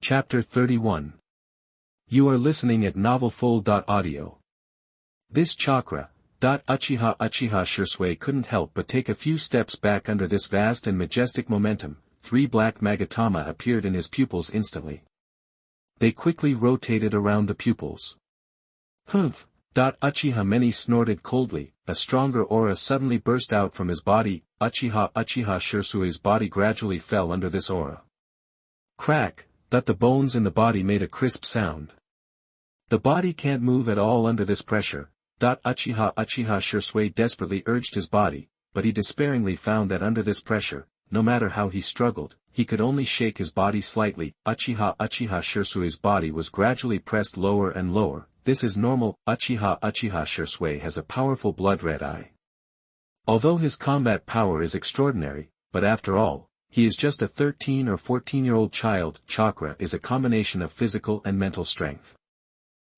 Chapter 31. You are listening at novelfull.audio. This chakra, Uchiha Shisui couldn't help but take a few steps back under this vast and majestic momentum. 3 black magatama appeared in his pupils instantly. They quickly rotated around the pupils. Humph! Uchiha Manye snorted coldly. A stronger aura suddenly burst out from his body. Uchiha Shisui's body gradually fell under this aura. Crack! The bones in the body made a crisp sound. The body can't move at all under this pressure. Uchiha Shisui desperately urged his body, but he despairingly found that under this pressure, no matter how he struggled, he could only shake his body slightly. Uchiha Shisui's body was gradually pressed lower and lower. This is normal. Uchiha Shisui has a powerful blood-red eye. Although his combat power is extraordinary, but after all, he is just a 13 or 14-year-old child. Chakra is a combination of physical and mental strength.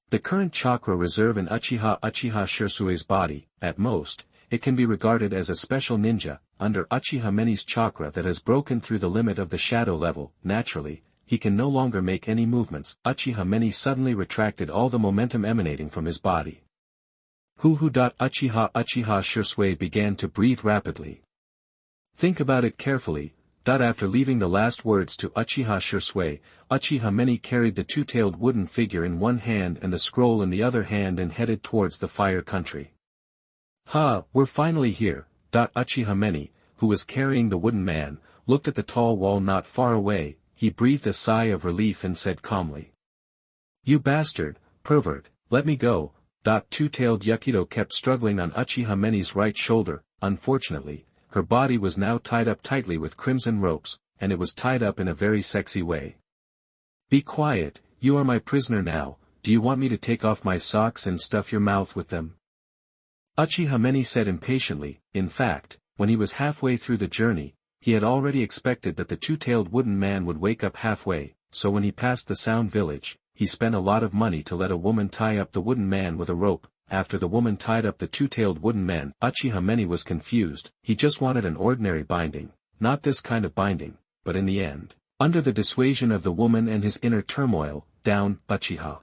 The current chakra reserve in Uchiha Shisui's body, at most, it can be regarded as a special ninja, under Uchiha Manye's chakra that has broken through the limit of the shadow level. Naturally, he can no longer make any movements. Uchiha Manye suddenly retracted all the momentum emanating from his body. Uchiha Shisui began to breathe rapidly. Think about it carefully. After leaving the last words to Uchiha Shisui, Uchiha Manye carried the two-tailed wooden figure in one hand and the scroll in the other hand and headed towards the fire country. We're finally here. Uchiha Manye, who was carrying the wooden man, looked at the tall wall not far away. He breathed a sigh of relief and said calmly. You bastard, pervert, let me go. Two-tailed Yakido kept struggling on Uchiha Manye's right shoulder. Unfortunately, her body was now tied up tightly with crimson ropes, and it was tied up in a very sexy way. Be quiet, you are my prisoner now. Do you want me to take off my socks and stuff your mouth with them? Uchiha Manye said impatiently. In fact, when he was halfway through the journey, he had already expected that the two-tailed wooden man would wake up halfway, so when he passed the Sound Village, he spent a lot of money to let a woman tie up the wooden man with a rope. After the woman tied up the two-tailed wooden man, Uchiha Manye was confused. He just wanted an ordinary binding, not this kind of binding, but in the end, under the dissuasion of the woman and his inner turmoil, Uchiha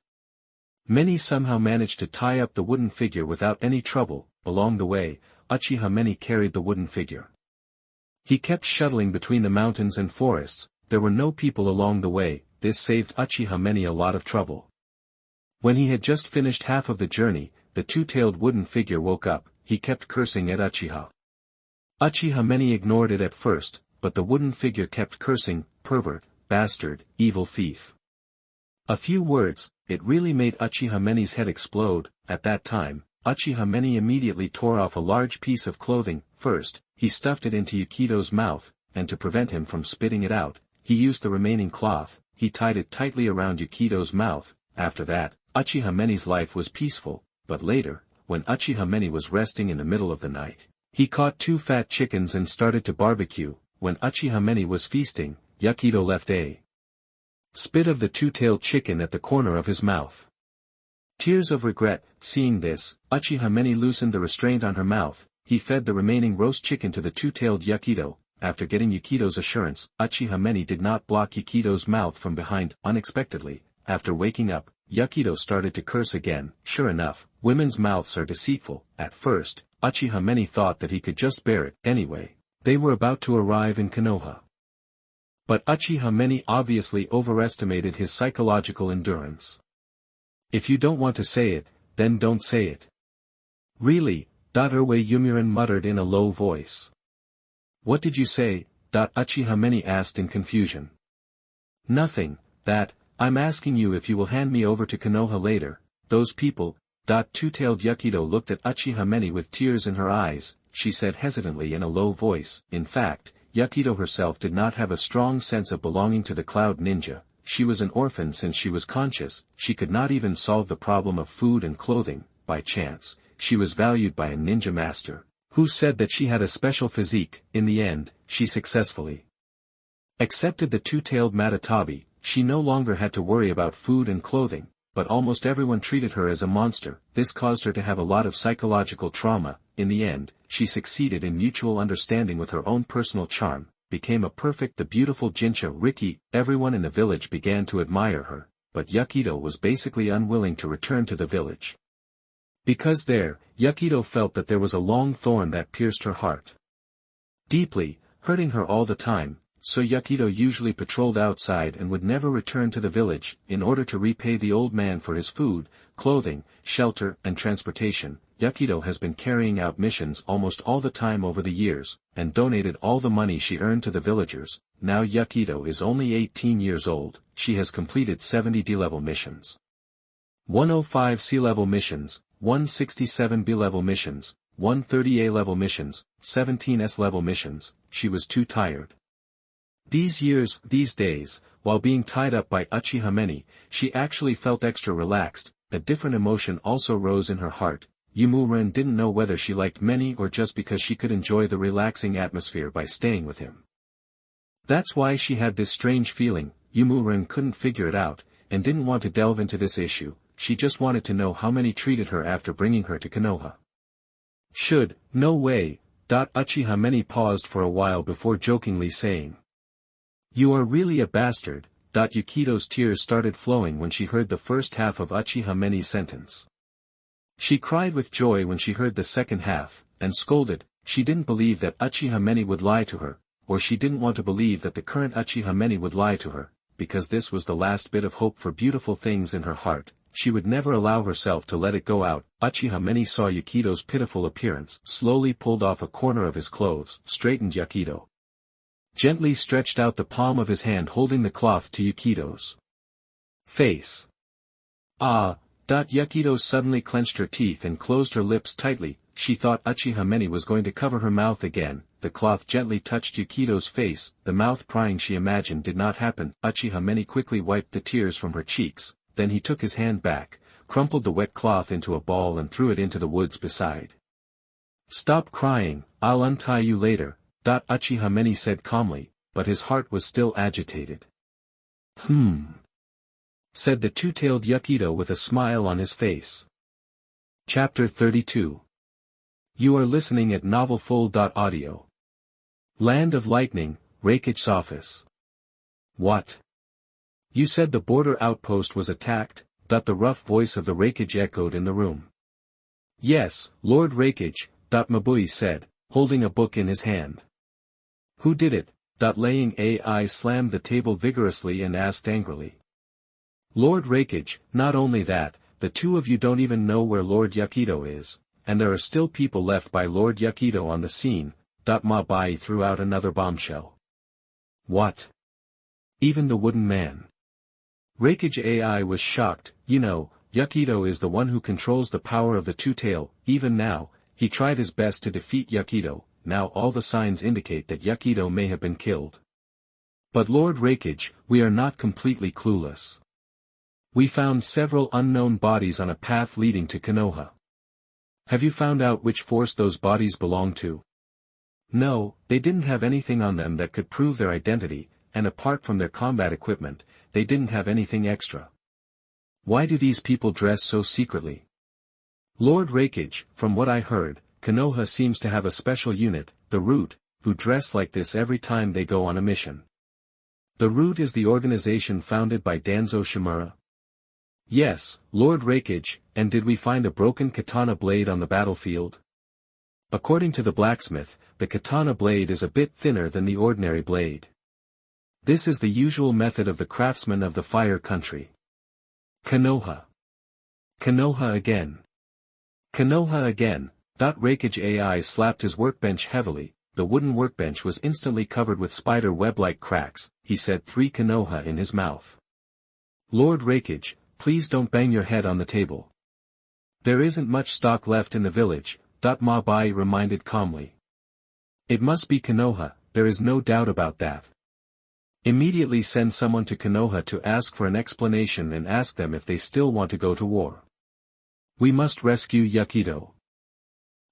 Manye somehow managed to tie up the wooden figure without any trouble. Along the way, Uchiha Manye carried the wooden figure. He kept shuttling between the mountains and forests. There were no people along the way. This saved Uchiha Manye a lot of trouble. When he had just finished half of the journey, the two-tailed wooden figure woke up. He kept cursing at Uchiha. Uchiha Manye ignored it at first, but the wooden figure kept cursing, pervert, bastard, evil thief. A few words, it really made Uchiha Manye's head explode. At that time, Uchiha Manye immediately tore off a large piece of clothing. First, he stuffed it into Yukido's mouth, and to prevent him from spitting it out, he used the remaining cloth. He tied it tightly around Yukido's mouth. After that, Uchiha Manye's life was peaceful. But later, when Uchiha Manye was resting in the middle of the night, he caught 2 fat chickens and started to barbecue. When Uchiha Manye was feasting, Yukido left a spit of the two-tailed chicken at the corner of his mouth. Tears of regret. Seeing this, Uchiha Manye loosened the restraint on her mouth. He fed the remaining roast chicken to the two-tailed Yukido. After getting Yukido's assurance, Uchiha Manye did not block Yukido's mouth from behind. Unexpectedly, after waking up, Yukido started to curse again. Sure enough, women's mouths are deceitful. At first, Uchiha Manye thought that he could just bear it. Anyway, they were about to arrive in Konoha. But Uchiha Manye obviously overestimated his psychological endurance. If you don't want to say it, then don't say it. Really? Yumurin muttered in a low voice. What did you say? Uchiha Manye asked in confusion. Nothing, I'm asking you if you will hand me over to Konoha later. Those people. Two-tailed Yukido looked at Uchiha Manye with tears in her eyes. She said hesitantly in a low voice. In fact, Yukido herself did not have a strong sense of belonging to the Cloud Ninja. She was an orphan since she was conscious. She could not even solve the problem of food and clothing. By chance, she was valued by a ninja master, who said that she had a special physique. In the end, she successfully accepted the two-tailed Matatabi. She no longer had to worry about food and clothing, but almost everyone treated her as a monster. This caused her to have a lot of psychological trauma. In the end, she succeeded in mutual understanding with her own personal charm, became a the beautiful Jincha Riki. Everyone in the village began to admire her, but Yakido was basically unwilling to return to the village. Because there, Yakido felt that there was a long thorn that pierced her heart deeply, hurting her all the time, so Yakido usually patrolled outside and would never return to the village, in order to repay the old man for his food, clothing, shelter, and transportation. Yakido has been carrying out missions almost all the time over the years, and donated all the money she earned to the villagers. Now Yakido is only 18 years old, she has completed 70 D-level missions, 105 C-level missions, 167 B-level missions, 130 A-level missions, 17 S-level missions. She was too tired. These days, while being tied up by Uchiha Manye, she actually felt extra relaxed. A different emotion also rose in her heart. Hiruzen didn't know whether she liked Manye or just because she could enjoy the relaxing atmosphere by staying with him. That's why she had this strange feeling. Hiruzen couldn't figure it out, and didn't want to delve into this issue. She just wanted to know how Manye treated her after bringing her to Konoha. No way. Uchiha Manye paused for a while before jokingly saying, "You are really a bastard." Yukido's tears started flowing when she heard the first half of Uchiha Manye's sentence. She cried with joy when she heard the second half, and scolded. She didn't believe that Uchiha Manye would lie to her, or she didn't want to believe that the current Uchiha Manye would lie to her, because this was the last bit of hope for beautiful things in her heart. She would never allow herself to let it go out. Uchiha Manye saw Yukido's pitiful appearance, slowly pulled off a corner of his clothes, straightened Yukido, gently stretched out the palm of his hand holding the cloth to Yukido's face. Yukido suddenly clenched her teeth and closed her lips tightly. She thought Uchiha Manye was going to cover her mouth again. The cloth gently touched Yukido's face. The mouth prying she imagined did not happen. Uchiha Manye quickly wiped the tears from her cheeks, then he took his hand back, crumpled the wet cloth into a ball and threw it into the woods beside. "Stop crying, I'll untie you later," Uchiha Manye said calmly, but his heart was still agitated. Said the two-tailed Yukido with a smile on his face. Chapter 32. You are listening at novelfull.audio. Land of Lightning, Raikage's office. What? You said the border outpost was attacked? The rough voice of the Raikage echoed in the room. Yes, Lord Raikage, Mabui said, holding a book in his hand. Who did it? Laying AI slammed the table vigorously and asked angrily. Lord Raikage, not only that, the two of you don't even know where Lord Yakido is, and there are still people left by Lord Yakido on the scene. Mabai threw out another bombshell. What? Even the wooden man? Raikage AI was shocked. You know, Yakido is the one who controls the power of the two-tail. Even now, he tried his best to defeat Yakido. Now all the signs indicate that Yakido may have been killed. But Lord Raikage, we are not completely clueless. We found several unknown bodies on a path leading to Konoha. Have you found out which force those bodies belong to? No, they didn't have anything on them that could prove their identity, and apart from their combat equipment, they didn't have anything extra. Why do these people dress so secretly? Lord Raikage, from what I heard, Konoha seems to have a special unit, the Root, who dress like this every time they go on a mission. The Root is the organization founded by Danzo Shimura? Yes, Lord Raikage, and did we find a broken katana blade on the battlefield? According to the blacksmith, the katana blade is a bit thinner than the ordinary blade. This is the usual method of the craftsmen of the Fire Country. Konoha. Konoha again. Konoha again. Raikage AI slapped his workbench heavily. The wooden workbench was instantly covered with spider web-like cracks. He said 3 Konoha in his mouth. Lord Raikage, please don't bang your head on the table. There isn't much stock left in the village, Mabai reminded calmly. It must be Konoha, there is no doubt about that. Immediately send someone to Konoha to ask for an explanation and ask them if they still want to go to war. We must rescue Yakido.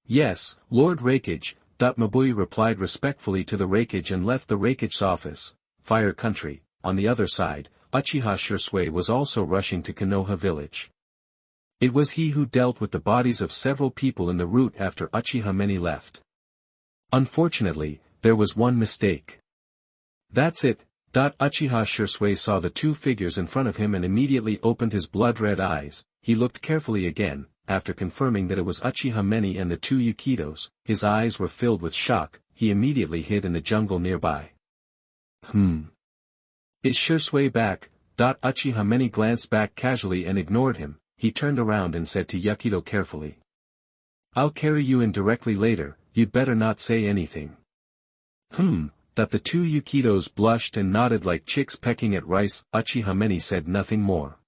Yes, Lord Raikage, Mabui replied respectfully to the Raikage and left the Raikage's office. Fire Country. On the other side, Uchiha Shisui was also rushing to Konoha village. It was he who dealt with the bodies of several people in the route after Uchiha Manye left. Unfortunately, there was one mistake. That's it. Uchiha Shisui saw the two figures in front of him and immediately opened his blood-red eyes. He looked carefully again, after confirming that it was Uchiha Manye and the two Yukitos. His eyes were filled with shock. He immediately hid in the jungle nearby. Is Shisui back? Uchiha Manye glanced back casually and ignored him. He turned around and said to Yukito carefully. I'll carry you in directly later, you'd better not say anything. That the two Yukitos blushed and nodded like chicks pecking at rice. Uchiha Manye said nothing more.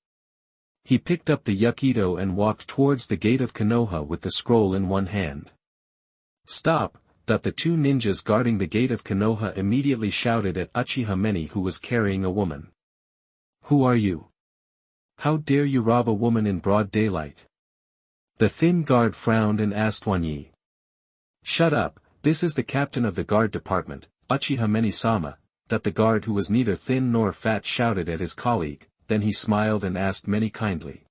He picked up the Yukito and walked towards the gate of Konoha with the scroll in one hand. Stop! That the two ninjas guarding the gate of Konoha immediately shouted at Uchiha Manye, who was carrying a woman. Who are you? How dare you rob a woman in broad daylight? The thin guard frowned and asked Wanye. Shut up, this is the captain of the guard department, Uchiha Manye-sama. That the guard, who was neither thin nor fat, shouted at his colleague. Then he smiled and asked Manye kindly.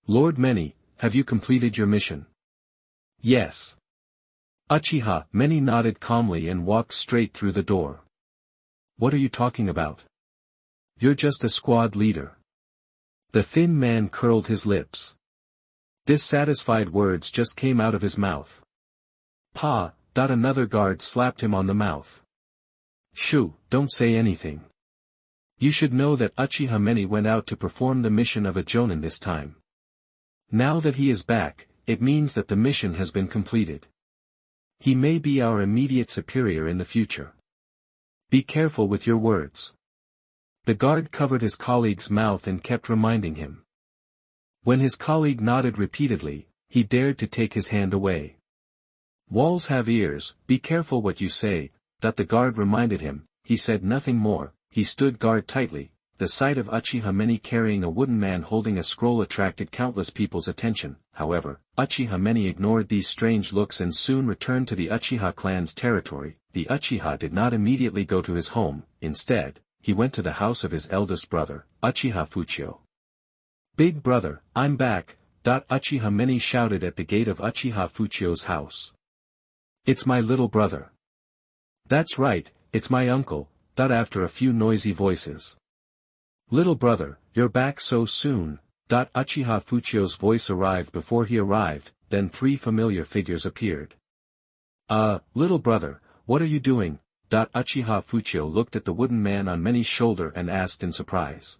Lord Manye, have you completed your mission? Yes. Uchiha Manye nodded calmly and walked straight through the door. What are you talking about? You're just a squad leader. The thin man curled his lips. Dissatisfied words just came out of his mouth. Pa! Another guard slapped him on the mouth. Shoo, don't say anything. You should know that Uchiha Manye went out to perform the mission of a jonin this time. Now that he is back, it means that the mission has been completed. He may be our immediate superior in the future. Be careful with your words. The guard covered his colleague's mouth and kept reminding him. When his colleague nodded repeatedly, he dared to take his hand away. Walls have ears, be careful what you say, that the guard reminded him. He said nothing more, he stood guard tightly. The sight of Uchiha Manye carrying a wooden man holding a scroll attracted countless people's attention. However, Uchiha Manye ignored these strange looks and soon returned to the Uchiha clan's territory. The Uchiha did not immediately go to his home. Instead, he went to the house of his eldest brother, Uchiha Fugaku. Big brother, I'm back. Uchiha Manye shouted at the gate of Uchiha Fugaku's house. It's my little brother. That's right, it's my uncle. After a few noisy voices. Little brother, you're back so soon. Uchiha Fugaku's voice arrived before he arrived. Then three familiar figures appeared. Little brother, what are you doing? Uchiha Fugaku looked at the wooden man on Manye's shoulder and asked in surprise.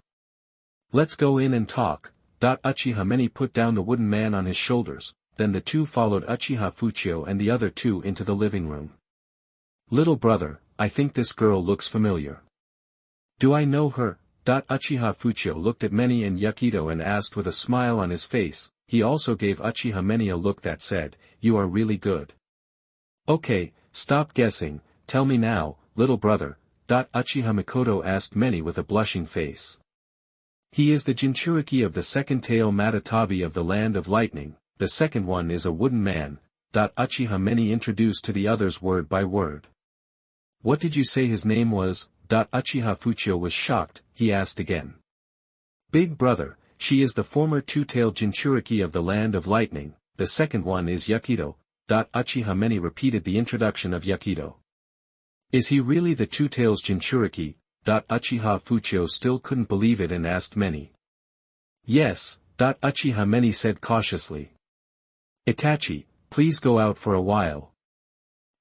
Let's go in and talk. Uchiha Manye put down the wooden man on his shoulders. Then the two followed Uchiha Fugaku and the other two into the living room. Little brother, I think this girl looks familiar. Do I know her? Uchiha Fugaku looked at Manye and Yukito and asked with a smile on his face. He also gave Uchiha Manye a look that said, you are really good. Okay, stop guessing, tell me now, little brother. Uchiha Mikoto asked Manye with a blushing face. He is the Jinchuriki of the second Nine-magatama of the land of lightning. The second one is a wooden man. Uchiha Manye introduced to the others word by word. What did you say his name was? Uchiha Fugaku was shocked. He asked again. Big brother, she is the former two-tailed Jinchuriki of the land of lightning. The second one is Yukito. Uchiha Manye repeated the introduction of Yukito. Is he really the two-tails Jinchuriki? Uchiha Fugaku still couldn't believe it and asked Manye. Yes. Uchiha Manye said cautiously. Itachi, please go out for a while.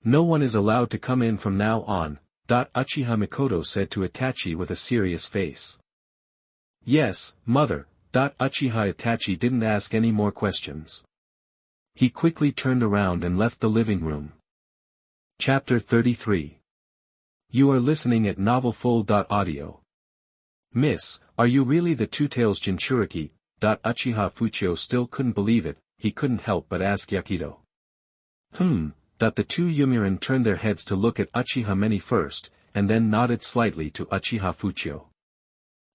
No one is allowed to come in from now on. Uchiha Mikoto said to Itachi with a serious face. Yes, mother. Uchiha Itachi didn't ask any more questions. He quickly turned around and left the living room. Chapter 33. You are listening at novelfull.audio. Miss, are you really the two-tails Jinchuriki? Uchiha Fugaku still couldn't believe it. He couldn't help but ask Yukito. The two Yumirin turned their heads to look at Uchiha Manye first, and then nodded slightly to Uchiha Fugaku.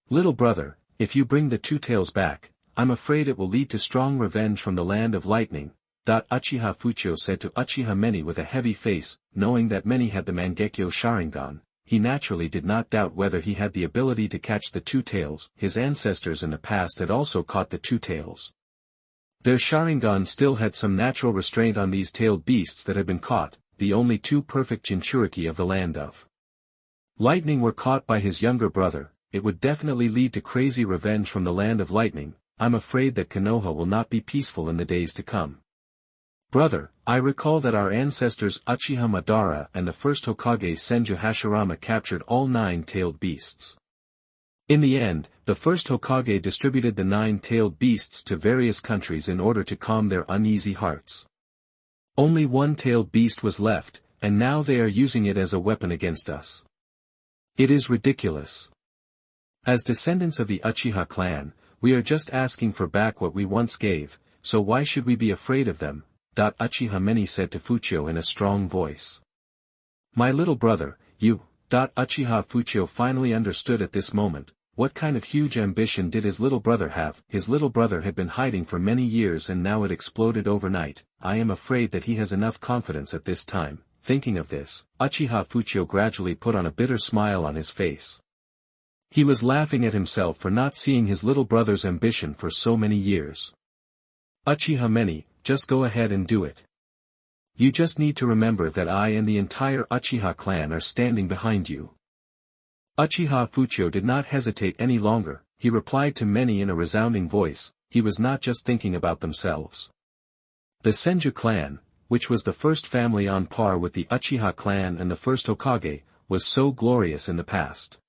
Little brother, if you bring the two tails back, I'm afraid it will lead to strong revenge from the land of lightning. Uchiha Fugaku said to Uchiha Manye with a heavy face. Knowing that Manye had the Mangekyo Sharingan, he naturally did not doubt whether he had the ability to catch the two tails. His ancestors in the past had also caught the two tails. Their Sharingan still had some natural restraint on these tailed beasts that had been caught, the only two perfect Jinchuriki of the land of lightning were caught by his younger brother, it would definitely lead to crazy revenge from the land of lightning. I'm afraid that Konoha will not be peaceful in the days to come. Brother, I recall that our ancestors Uchiha Madara and the first Hokage Senju Hashirama captured all 9-tailed beasts. In the end, the first Hokage distributed the 9-tailed beasts to various countries in order to calm their uneasy hearts. Only 1-tailed beast was left, and now they are using it as a weapon against us. It is ridiculous. As descendants of the Uchiha clan, we are just asking for back what we once gave, so why should we be afraid of them? Uchiha Manye said to Fuchio in a strong voice. My little brother, you. Uchiha Fuchio finally understood at this moment, what kind of huge ambition did his little brother have? His little brother had been hiding for many years and now it exploded overnight. I am afraid that he has enough confidence at this time. Thinking of this, Uchiha Fuchio gradually put on a bitter smile on his face. He was laughing at himself for not seeing his little brother's ambition for so many years. Uchiha Manye, just go ahead and do it. You just need to remember that I and the entire Uchiha clan are standing behind you. Uchiha Fuchio did not hesitate any longer, he replied to Manye in a resounding voice, he was not just thinking about themselves. The Senju clan, which was the first family on par with the Uchiha clan and the first Hokage, was so glorious in the past.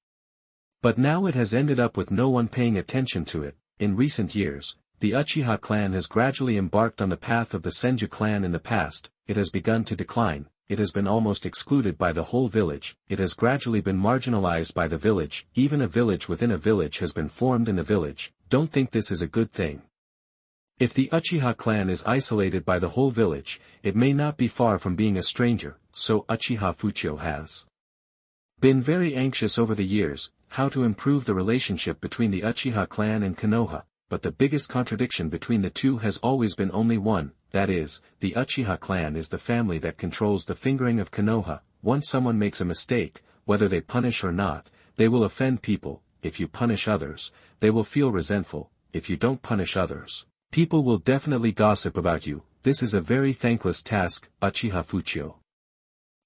But now it has ended up with no one paying attention to it. In recent years, the Uchiha clan has gradually embarked on the path of the Senju clan in the past, it has begun to decline, it has been almost excluded by the whole village, it has gradually been marginalized by the village, even a village within a village has been formed in the village. Don't think this is a good thing. If the Uchiha clan is isolated by the whole village, it may not be far from being a stranger, so Uchiha Fuchio has been very anxious over the years, how to improve the relationship between the Uchiha clan and Konoha, but the biggest contradiction between the two has always been only one, that is, the Uchiha clan is the family that controls the fingering of Konoha. Once someone makes a mistake, whether they punish or not, they will offend people. If you punish others, they will feel resentful. If you don't punish others, people will definitely gossip about you. This is a very thankless task. Uchiha Fuchio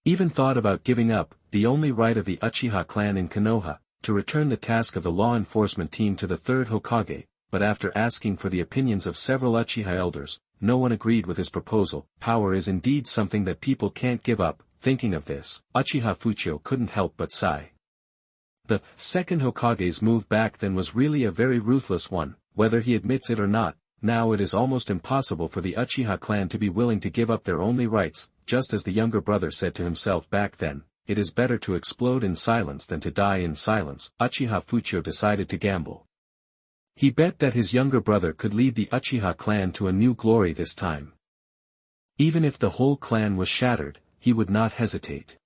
even thought about giving up, the only right of the Uchiha clan in Konoha, to return the task of the law enforcement team to the third Hokage, but after asking for the opinions of several Uchiha elders, no one agreed with his proposal. Power is indeed something that people can't give up. Thinking of this, Uchiha Fuchio couldn't help but sigh. The second Hokage's move back then was really a very ruthless one, whether he admits it or not. Now it is almost impossible for the Uchiha clan to be willing to give up their only rights, just as the younger brother said to himself back then, it is better to explode in silence than to die in silence. Uchiha Fuchio decided to gamble. He bet that his younger brother could lead the Uchiha clan to a new glory this time. Even if the whole clan was shattered, he would not hesitate.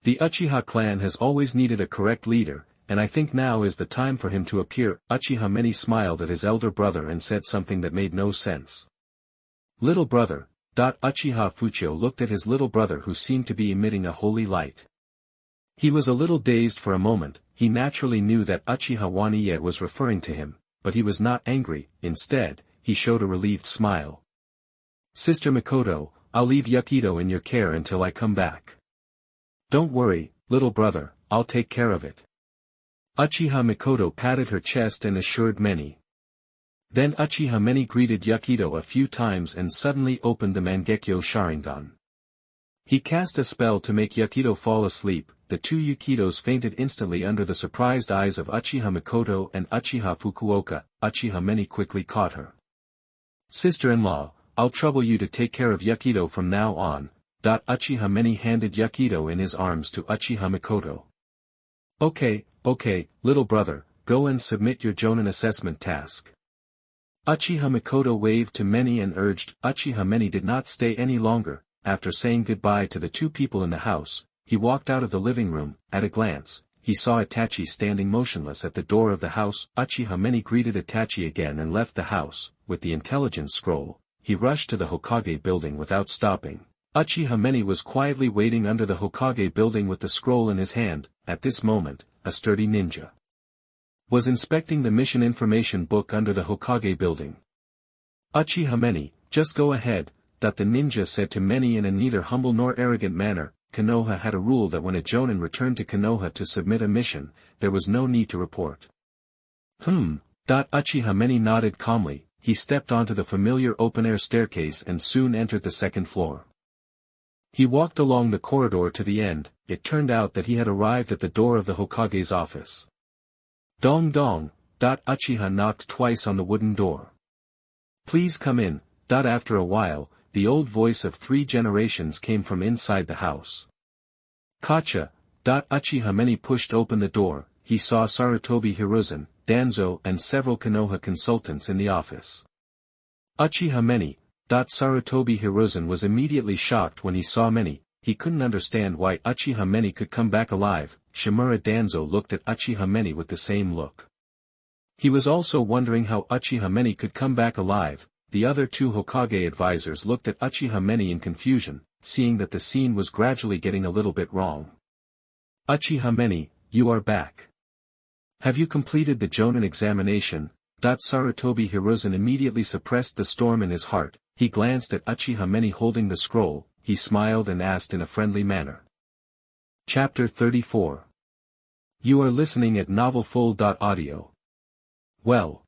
The Uchiha clan has always needed a correct leader, and I think now is the time for him to appear. Uchiha Manye smiled at his elder brother and said something that made no sense. Little brother. Uchiha Fuchio looked at his little brother who seemed to be emitting a holy light. He was a little dazed for a moment. He naturally knew that Uchiha Manye was referring to him, but he was not angry. Instead, he showed a relieved smile. Sister Mikoto, I'll leave Yakido in your care until I come back. Don't worry, little brother, I'll take care of it. Uchiha Mikoto patted her chest and assured Manye. Then Uchiha Manye greeted Yakido a few times and suddenly opened the Mangekyo Sharingan. He cast a spell to make Yakido fall asleep. The two Yakidos fainted instantly under the surprised eyes of Uchiha Mikoto and Uchiha Fukuoka. Uchiha Manye quickly caught her. Sister-in-law, I'll trouble you to take care of Yakido from now on. Uchiha Manye handed Yakido in his arms to Uchiha Mikoto. Okay, little brother, go and submit your Jonin assessment task. Uchiha Mikoto waved to Manye and urged. Uchiha Manye did not stay any longer. After saying goodbye to the two people in the house, he walked out of the living room. At a glance, he saw Itachi standing motionless at the door of the house. Uchiha Manye greeted Itachi again and left the house. With the intelligence scroll, he rushed to the Hokage building without stopping. Uchiha Manye was quietly waiting under the Hokage building with the scroll in his hand. At this moment, a sturdy ninja was inspecting the mission information book under the Hokage building. Uchiha Manye, just go ahead, the ninja said to Manye in a neither humble nor arrogant manner. Konoha had a rule that when a jonin returned to Konoha to submit a mission, there was no need to report. Uchiha Manye nodded calmly. He stepped onto the familiar open-air staircase and soon entered the second floor. He walked along the corridor to the end. It turned out that he had arrived at the door of the Hokage's office. Dong dong. Uchiha knocked twice on the wooden door. Please come in. After a while, the old voice of 3 generations came from inside the house. Kacha. Uchiha Manye pushed open the door. He saw Sarutobi Hiruzen, Danzo and several Konoha consultants in the office. Uchiha Manye. Sarutobi Hiruzen was immediately shocked when he saw Manye. He couldn't understand why Uchiha Manye could come back alive. Shimura Danzo looked at Uchiha Manye with the same look. He was also wondering how Uchiha Manye could come back alive. The other 2 Hokage advisors looked at Uchiha Manye in confusion, seeing that the scene was gradually getting a little bit wrong. Uchiha Manye, you are back. Have you completed the jonin examination? Sarutobi Hiruzen immediately suppressed the storm in his heart. He glanced at Uchiha Manye holding the scroll. He smiled and asked in a friendly manner. Chapter 34. You are listening at novelfull.audio. Well.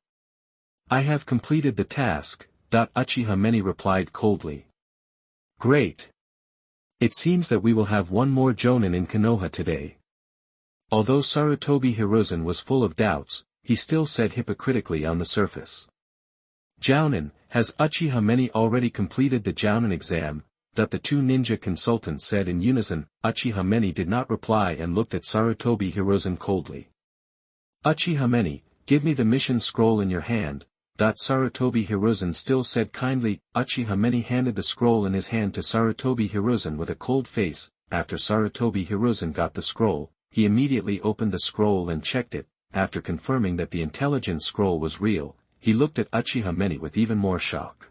I have completed the task. Uchiha Manye replied coldly. Great. It seems that we will have one more jonin in Konoha today. Although Sarutobi Hiruzen was full of doubts, he still said hypocritically on the surface. Jounin, has Uchiha Manye already completed the Jounin exam? The 2 ninja consultants said in unison. Uchiha Manye did not reply and looked at Sarutobi Hiruzen coldly. Uchiha Manye, give me the mission scroll in your hand. Sarutobi Hiruzen still said kindly. Uchiha Manye handed the scroll in his hand to Sarutobi Hiruzen with a cold face. After Sarutobi Hiruzen got the scroll, he immediately opened the scroll and checked it. After confirming that the intelligence scroll was real, he looked at Uchiha Manye with even more shock.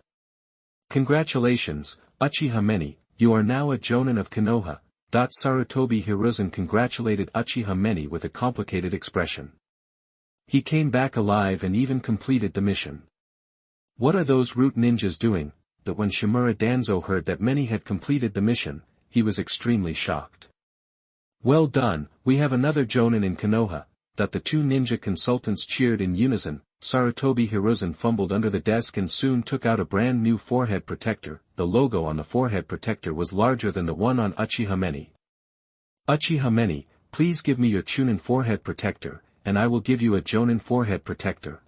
Congratulations, Uchiha Manye, you are now a jonin of Konoha. Sarutobi Hiruzen congratulated Uchiha Manye with a complicated expression. He came back alive and even completed the mission. What are those root ninjas doing? When Shimura Danzo heard that Manye had completed the mission, he was extremely shocked. Well done, we have another jonin in Konoha. The 2 ninja consultants cheered in unison. Sarutobi Hiruzen fumbled under the desk and soon took out a brand new forehead protector. The logo on the forehead protector was larger than the one on Uchiha Manye. Uchiha Manye, please give me your chunin forehead protector, and I will give you a jonin forehead protector.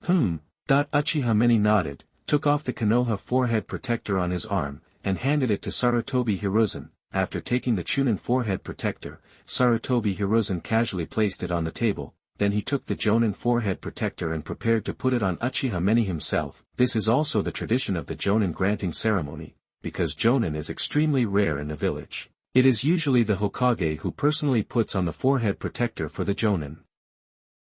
Uchiha Manye nodded, took off the Konoha forehead protector on his arm, and handed it to Sarutobi Hiruzen. After taking the chunin forehead protector, Sarutobi Hiruzen casually placed it on the table. Then he took the jonin forehead protector and prepared to put it on Uchiha Manye himself. This is also the tradition of the jonin granting ceremony, because jonin is extremely rare in the village. It is usually the Hokage who personally puts on the forehead protector for the jonin.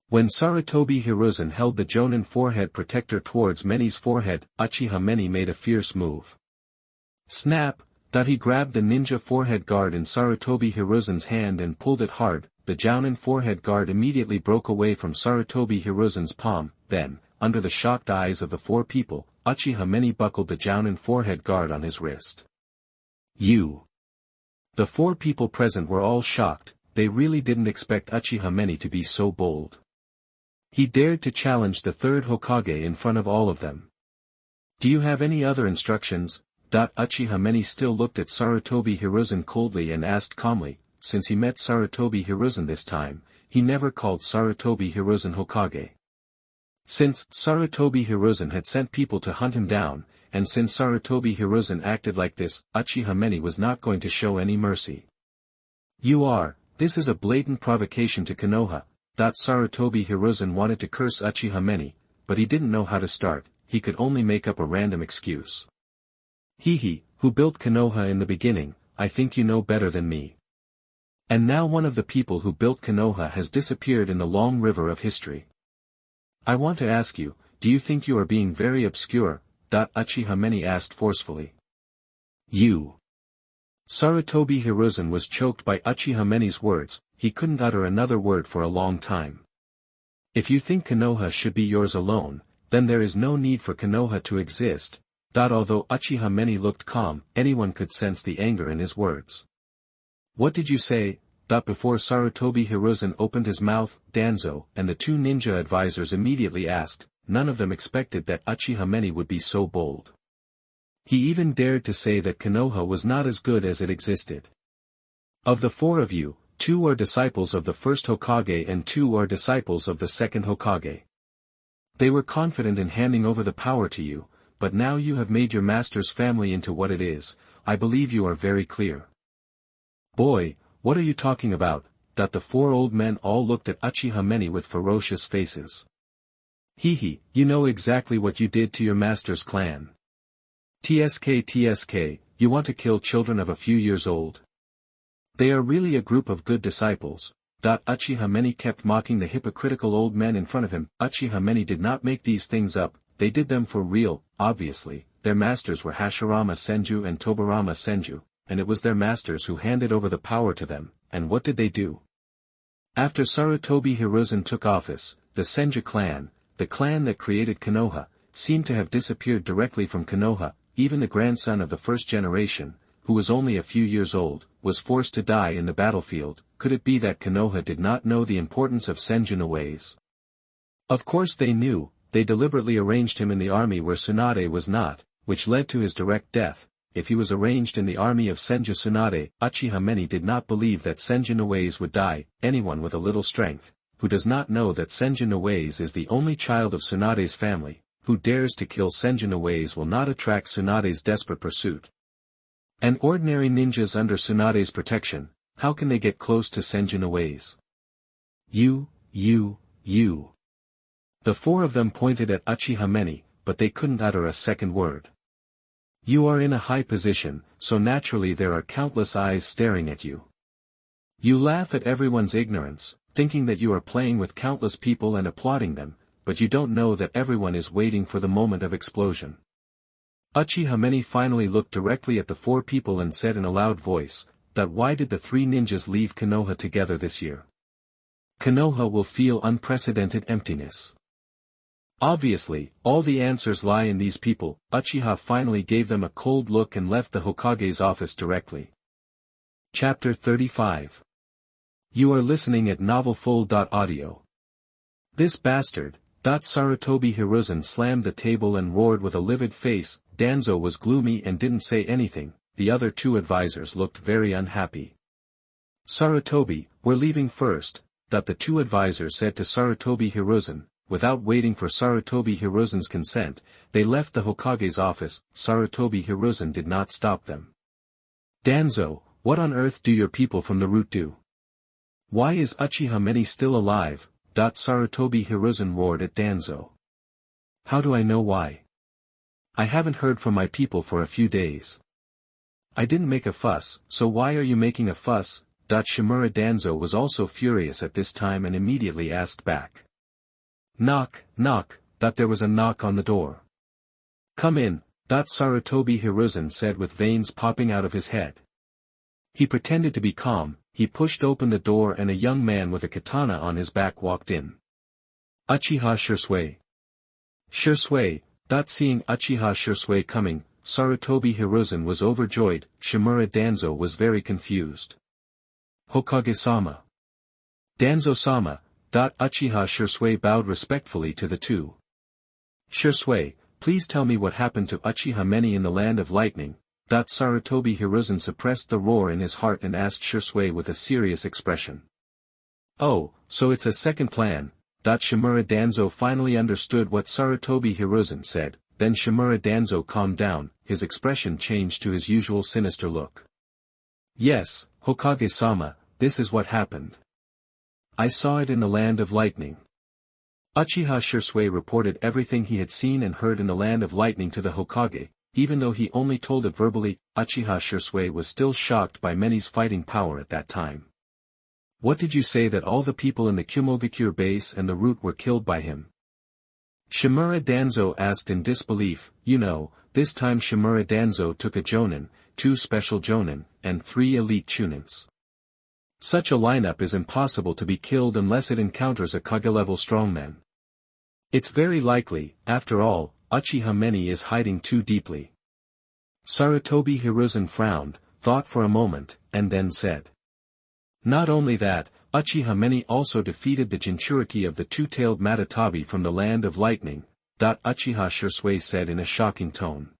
When Sarutobi Hiruzen held the jonin forehead protector towards Manye's forehead, Uchiha Manye made a fierce move. Snap! He grabbed the ninja forehead guard in Sarutobi Hiruzen's hand and pulled it hard. The jounin forehead guard immediately broke away from Sarutobi Hiruzen's palm. Then, under the shocked eyes of the 4 people, Uchiha Manye buckled the jounin forehead guard on his wrist. You! The 4 people present were all shocked. They really didn't expect Uchiha Manye to be so bold. He dared to challenge the 3rd Hokage in front of all of them. Do you have any other instructions? Uchiha Manye still looked at Sarutobi Hiruzen coldly and asked calmly. Since he met Sarutobi Hiruzen this time, he never called Sarutobi Hiruzen Hokage. Since Sarutobi Hiruzen had sent people to hunt him down, and since Sarutobi Hiruzen acted like this, Uchiha Manye was not going to show any mercy. This is a blatant provocation to Konoha. Sarutobi Hiruzen wanted to curse Uchiha Manye, but he didn't know how to start. He could only make up a random excuse. Who built Konoha in the beginning? I think you know better than me. And now one of the people who built Konoha has disappeared in the long river of history. I want to ask you, do you think you are being very obscure? Uchiha Manye asked forcefully. Sarutobi Hiruzen was choked by Uchiha Manye's words. He couldn't utter another word for a long time. If you think Konoha should be yours alone, then there is no need for Konoha to exist. Although Uchiha Manye looked calm, anyone could sense the anger in his words. What did you say? Before Sarutobi Hiruzen opened his mouth, Danzo and the two ninja advisors immediately asked. None of them expected that Uchiha Manye would be so bold. He even dared to say that Konoha was not as good as it existed. Of the four of you, 2 are disciples of the first Hokage and 2 are disciples of the second Hokage. They were confident in handing over the power to you, but now you have made your master's family into what it is. I believe you are very clear. Boy, what are you talking about? The 4 old men all looked at Uchiha Manye with ferocious faces. Hehe, you know exactly what you did to your master's clan. TSK, you want to kill children of a few years old? They are really a group of good disciples. Uchiha Manye kept mocking the hypocritical old men in front of him. Uchiha Manye did not make these things up, they did them for real. Obviously, their masters were Hashirama Senju and Tobarama Senju, and it was their masters who handed over the power to them. And what did they do? After Sarutobi Hiruzen took office, the Senju clan, the clan that created Konoha, seemed to have disappeared directly from Konoha. Even the grandson of the first generation, who was only a few years old, was forced to die in the battlefield. Could it be that Konoha did not know the importance of Senju no ways? Of course they knew. They deliberately arranged him in the army where Tsunade was not, which led to his direct death. If he was arranged in the army of Senju Tsunade, Uchiha Manye did not believe that Senju no ways would die. Anyone with a little strength, who does not know that Senju no ways is the only child of Tsunade's family, who dares to kill Senju no ways will not attract Tsunade's desperate pursuit. And ordinary ninjas under Tsunade's protection, how can they get close to Senju no ways? You. The 4 of them pointed at Uchiha Manye, but they couldn't utter a second word. You are in a high position, so naturally there are countless eyes staring at you. You laugh at everyone's ignorance, thinking that you are playing with countless people and applauding them, but you don't know that everyone is waiting for the moment of explosion. Uchiha Manye finally looked directly at the 4 people and said in a loud voice, why did the 3 ninjas leave Konoha together this year? Konoha will feel unprecedented emptiness. Obviously, all the answers lie in these people. Uchiha finally gave them a cold look and left the Hokage's office directly. Chapter 35. You are listening at novelfull.audio. This bastard. Sarutobi Hiruzen slammed the table and roared with a livid face. Danzo was gloomy and didn't say anything. The other 2 advisors looked very unhappy. Sarutobi, we're leaving first. The 2 advisors said to Sarutobi Hiruzen. Without waiting for Sarutobi Hiruzen's consent, they left the Hokage's office. Sarutobi Hiruzen did not stop them. Danzo, what on earth do your people from the root do? Why is Uchiha Manye still alive? Sarutobi Hiruzen roared at Danzo. How do I know why? I haven't heard from my people for a few days. I didn't make a fuss, so why are you making a fuss? Shimura Danzo was also furious at this time and immediately asked back. Knock. There was a knock on the door. Come in. Sarutobi Hiruzen said with veins popping out of his head. He pretended to be calm. He pushed open the door and a young man with a katana on his back walked in. Uchiha Shisui. Seeing Uchiha Shisui coming, Sarutobi Hiruzen was overjoyed. Shimura Danzo was very confused. Hokage-sama. Danzo-sama. Uchiha Shisui bowed respectfully to the 2. Shisui, please tell me what happened to Uchiha Manye in the land of lightning. Sarutobi Hiruzen suppressed the roar in his heart and asked Shisui with a serious expression. Oh, so it's a second plan. Shimura Danzo finally understood what Sarutobi Hiruzen said. Then Shimura Danzo calmed down, his expression changed to his usual sinister look. Yes, Hokage-sama, this is what happened. I saw it in the land of lightning. Uchiha Shisui reported everything he had seen and heard in the land of lightning to the Hokage. Even though he only told it verbally, Uchiha Shisui was still shocked by Manye's fighting power at that time. What did you say that all the people in the Kumogakure base and the root were killed by him? Shimura Danzo asked in disbelief. This time Shimura Danzo took a jonin, 2 special jonin, and 3 elite chunins. Such a lineup is impossible to be killed unless it encounters a Kage-level strongman. It's very likely, after all, Uchiha Manye is hiding too deeply. Sarutobi Hiruzen frowned, thought for a moment, and then said. Not only that, Uchiha Manye also defeated the Jinchuriki of the two-tailed Matatabi from the land of lightning. Uchiha Shisui said in a shocking tone.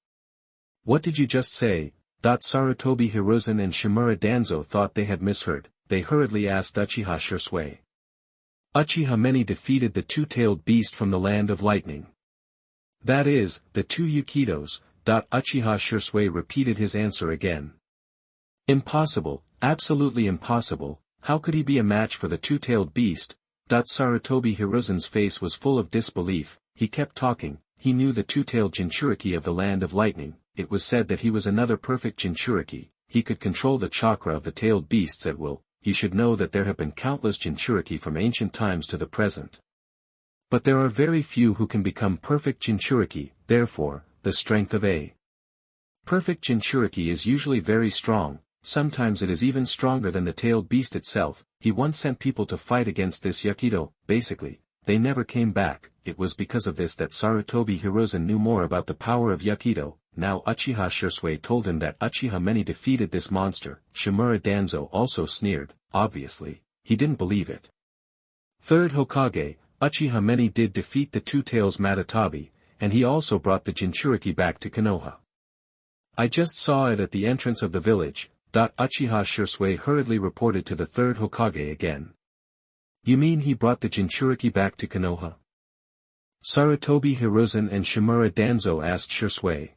What did you just say? Sarutobi Hiruzen and Shimura Danzo thought they had misheard. They hurriedly asked Uchiha Shisui. Uchiha Manye defeated the two-tailed beast from the land of lightning. That is, the two Yukitos. Uchiha Shisui repeated his answer again. Impossible, absolutely impossible, how could he be a match for the two-tailed beast? Sarutobi Hiruzen's face was full of disbelief. He kept talking. He knew the two-tailed Jinchuriki of the land of lightning. It was said that he was another perfect Jinchuriki. He could control the chakra of the tailed beasts at will. He should know that there have been countless Jinchuriki from ancient times to the present. But there are very few who can become perfect Jinchuriki. Therefore, the strength of a perfect Jinchuriki is usually very strong. Sometimes it is even stronger than the tailed beast itself. He once sent people to fight against this Yukito. Basically, they never came back. It was because of this that Sarutobi Hiruzen knew more about the power of Yukito. Now Uchiha Shisui told him that Uchiha Manye defeated this monster. Shimura Danzo also sneered. Obviously, he didn't believe it. Third Hokage, Uchiha Manye did defeat the two-tails Matatabi, and he also brought the Jinchuriki back to Konoha. I just saw it at the entrance of the village. Uchiha Shisui hurriedly reported to the third Hokage again. You mean he brought the Jinchuriki back to Konoha? Sarutobi Hiruzen and Shimura Danzo asked Shisui.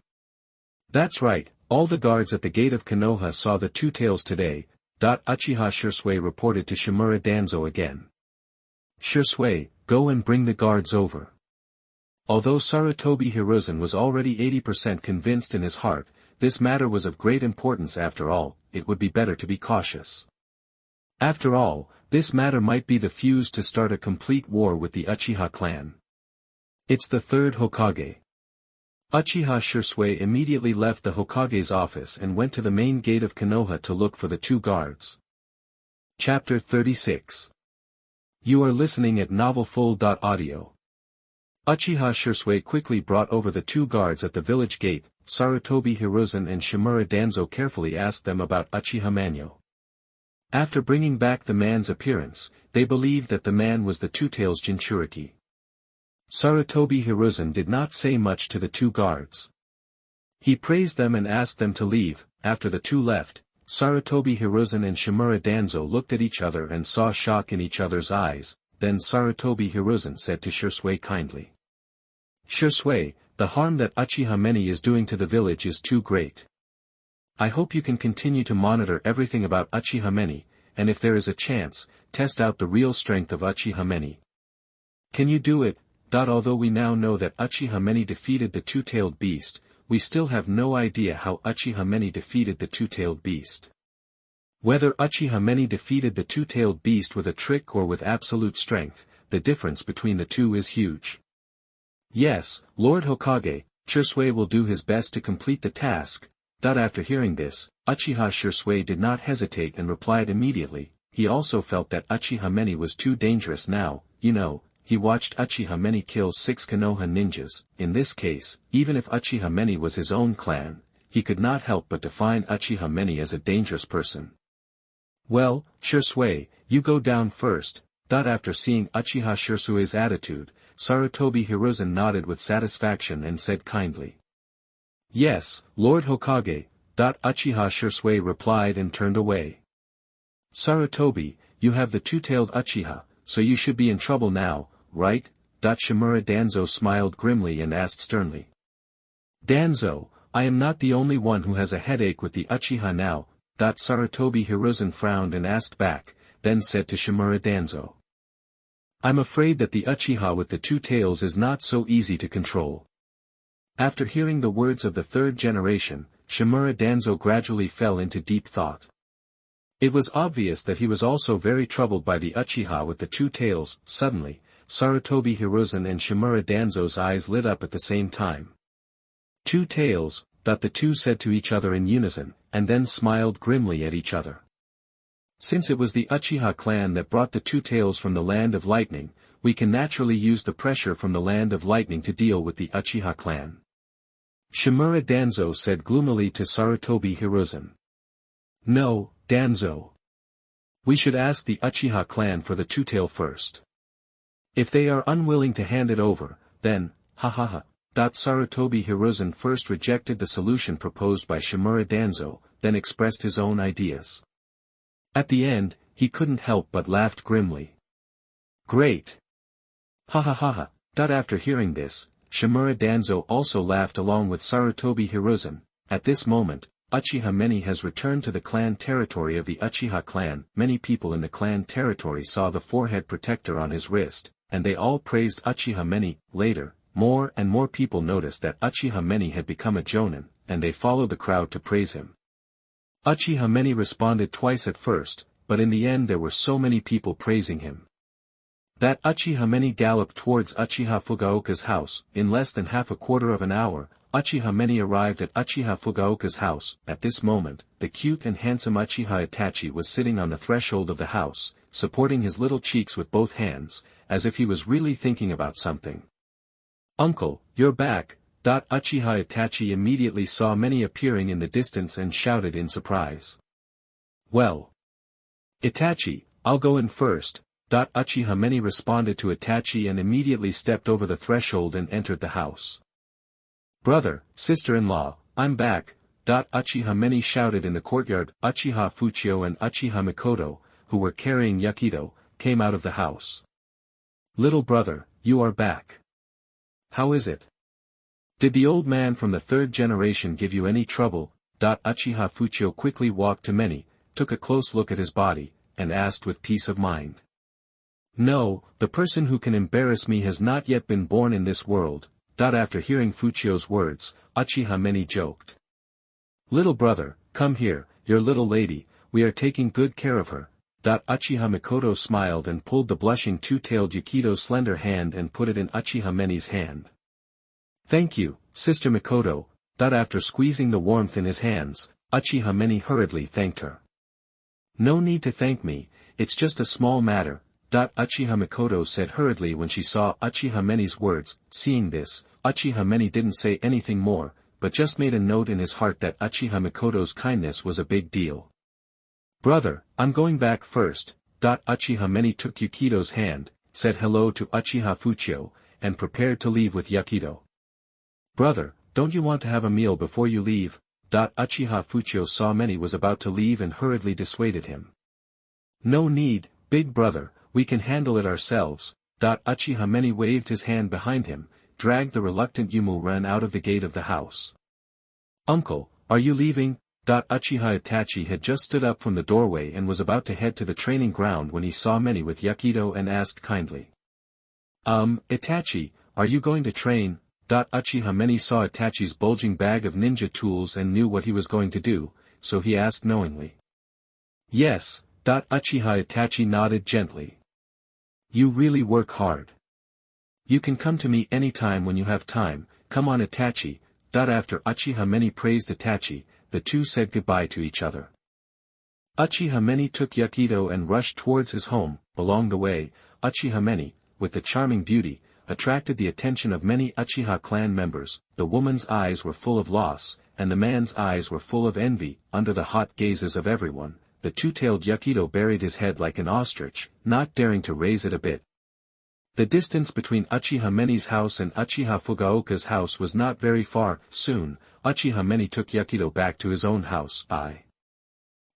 That's right, all the guards at the gate of Konoha saw the two tails today. Uchiha Shisui reported to Shimura Danzo again. Shisui, go and bring the guards over. Although Sarutobi Hiruzen was already 80% convinced in his heart, this matter was of great importance after all. It would be better to be cautious. After all, this matter might be the fuse to start a complete war with the Uchiha clan. It's the third Hokage. Uchiha Shisui immediately left the Hokage's office and went to the main gate of Konoha to look for the two guards. Chapter 36. You are listening at novelfull.audio. Uchiha Shisui quickly brought over the two guards at the village gate. Sarutobi Hiruzen and Shimura Danzo carefully asked them about Uchiha Manye. After bringing back the man's appearance, they believed that the man was the two-tails Jinchuriki. Sarutobi Hiruzen did not say much to the two guards. He praised them and asked them to leave. After the two left, Sarutobi Hiruzen and Shimura Danzo looked at each other and saw shock in each other's eyes. Then Sarutobi Hiruzen said to Shisui kindly. Shisui, the harm that Uchiha Manye is doing to the village is too great. I hope you can continue to monitor everything about Uchiha Manye, and if there is a chance, test out the real strength of Uchiha Manye. Can you do it? Although we now know that Uchiha Manye defeated the two-tailed beast, we still have no idea how Uchiha Manye defeated the two-tailed beast. Whether Uchiha Manye defeated the two-tailed beast with a trick or with absolute strength, the difference between the two is huge. Yes, Lord Hokage, Shisui will do his best to complete the task. After hearing this, Uchiha Shisui did not hesitate and replied immediately. He also felt that Uchiha Manye was too dangerous now. He watched Uchiha Manye kill 6 Konoha ninjas. In this case, even if Uchiha Manye was his own clan, he could not help but define Uchiha Manye as a dangerous person. Well, Shisui, you go down first. After seeing Uchiha Shisui's attitude, Sarutobi Hiruzen nodded with satisfaction and said kindly. Yes, Lord Hokage. Uchiha Shisui replied and turned away. Sarutobi, you have the two-tailed Uchiha, so you should be in trouble now, right? Shimura Danzo smiled grimly and asked sternly. Danzo, I am not the only one who has a headache with the Uchiha now. Sarutobi Hiruzen frowned and asked back, then said to Shimura Danzo. I'm afraid that the Uchiha with the two tails is not so easy to control. After hearing the words of the third generation, Shimura Danzo gradually fell into deep thought. It was obvious that he was also very troubled by the Uchiha with the two tails. Suddenly, Sarutobi Hiruzen and Shimura Danzo's eyes lit up at the same time. Two tails, the two said to each other in unison, and then smiled grimly at each other. Since it was the Uchiha clan that brought the two tails from the land of lightning, we can naturally use the pressure from the land of lightning to deal with the Uchiha clan. Shimura Danzo said gloomily to Sarutobi Hiruzen. No, Danzo. We should ask the Uchiha clan for the two-tail first. If they are unwilling to hand it over, then, ha. Sarutobi Hiruzen first rejected the solution proposed by Shimura Danzo, then expressed his own ideas. At the end, he couldn't help but laughed grimly. Great! Ha. After hearing this, Shimura Danzo also laughed along with Sarutobi Hiruzen. At this moment, Uchiha Manye has returned to the clan territory of the Uchiha clan. Many people in the clan territory saw the forehead protector on his wrist, and they all praised Uchiha Manye. Later, more and more people noticed that Uchiha Manye had become a jonin, and they followed the crowd to praise him. Uchiha Manye responded twice at first, but in the end there were so many people praising him that Uchiha Manye galloped towards Uchiha Fugaku's house. In less than half a quarter of an hour, Uchiha Manye arrived at Uchiha Fugaku's house. At this moment, the cute and handsome Uchiha Itachi was sitting on the threshold of the house, supporting his little cheeks with both hands, as if he was really thinking about something. "Uncle, you're back." Uchiha Itachi immediately saw Manye appearing in the distance and shouted in surprise. "Well, Itachi, I'll go in first." Uchiha Manye responded to Itachi and immediately stepped over the threshold and entered the house. "Brother, sister-in-law, I'm back." Uchiha Manye shouted in the courtyard. Uchiha Fuchio and Uchiha Mikoto, who were carrying Yakido, came out of the house. "Little brother, you are back. How is it? Did the old man from the third generation give you any trouble?" Uchiha Fuchio quickly walked to Manye, took a close look at his body, and asked with peace of mind. "No, the person who can embarrass me has not yet been born in this world." After hearing Fuchio's words, Uchiha Manye joked. "Little brother, come here, your little lady, we are taking good care of her." Uchiha Mikoto smiled and pulled the blushing two-tailed Yakido's slender hand and put it in Uchiha Manye's hand. "Thank you, Sister Mikoto." After squeezing the warmth in his hands, Uchiha Manye hurriedly thanked her. "No need to thank me, it's just a small matter." Uchiha Mikoto said hurriedly when she saw Uchiha Manye's words. Seeing this, Uchiha Manye didn't say anything more, but just made a note in his heart that Uchiha Mikoto's kindness was a big deal. "Brother, I'm going back first." Uchiha Manye took Yakido's hand, said hello to Uchiha Fuchio, and prepared to leave with Yakido. "Brother, don't you want to have a meal before you leave?" Uchiha Fuchio saw Manye was about to leave and hurriedly dissuaded him. "No need, big brother, we can handle it ourselves." Uchiha Manye waved his hand behind him, dragged the reluctant Yumu Ren out of the gate of the house. "Uncle, are you leaving?" Uchiha Itachi had just stood up from the doorway and was about to head to the training ground when he saw Manye with Yakido and asked kindly. Itachi, are you going to train?" Uchiha Manye saw Itachi's bulging bag of ninja tools and knew what he was going to do, so he asked knowingly. "Yes." Uchiha Itachi nodded gently. "You really work hard. You can come to me anytime when you have time. Come on Itachi." After Uchiha Manye praised Itachi, the two said goodbye to each other. Uchiha Manye took Yakido and rushed towards his home. Along the way, Uchiha Manye, with the charming beauty, attracted the attention of many Uchiha clan members. The woman's eyes were full of loss, and the man's eyes were full of envy. Under the hot gazes of everyone, the two-tailed Yakido buried his head like an ostrich, not daring to raise it a bit. The distance between Uchiha Manye's house and Uchiha Fugaku's house was not very far. Soon, Uchiha Manye took Yakido back to his own house. I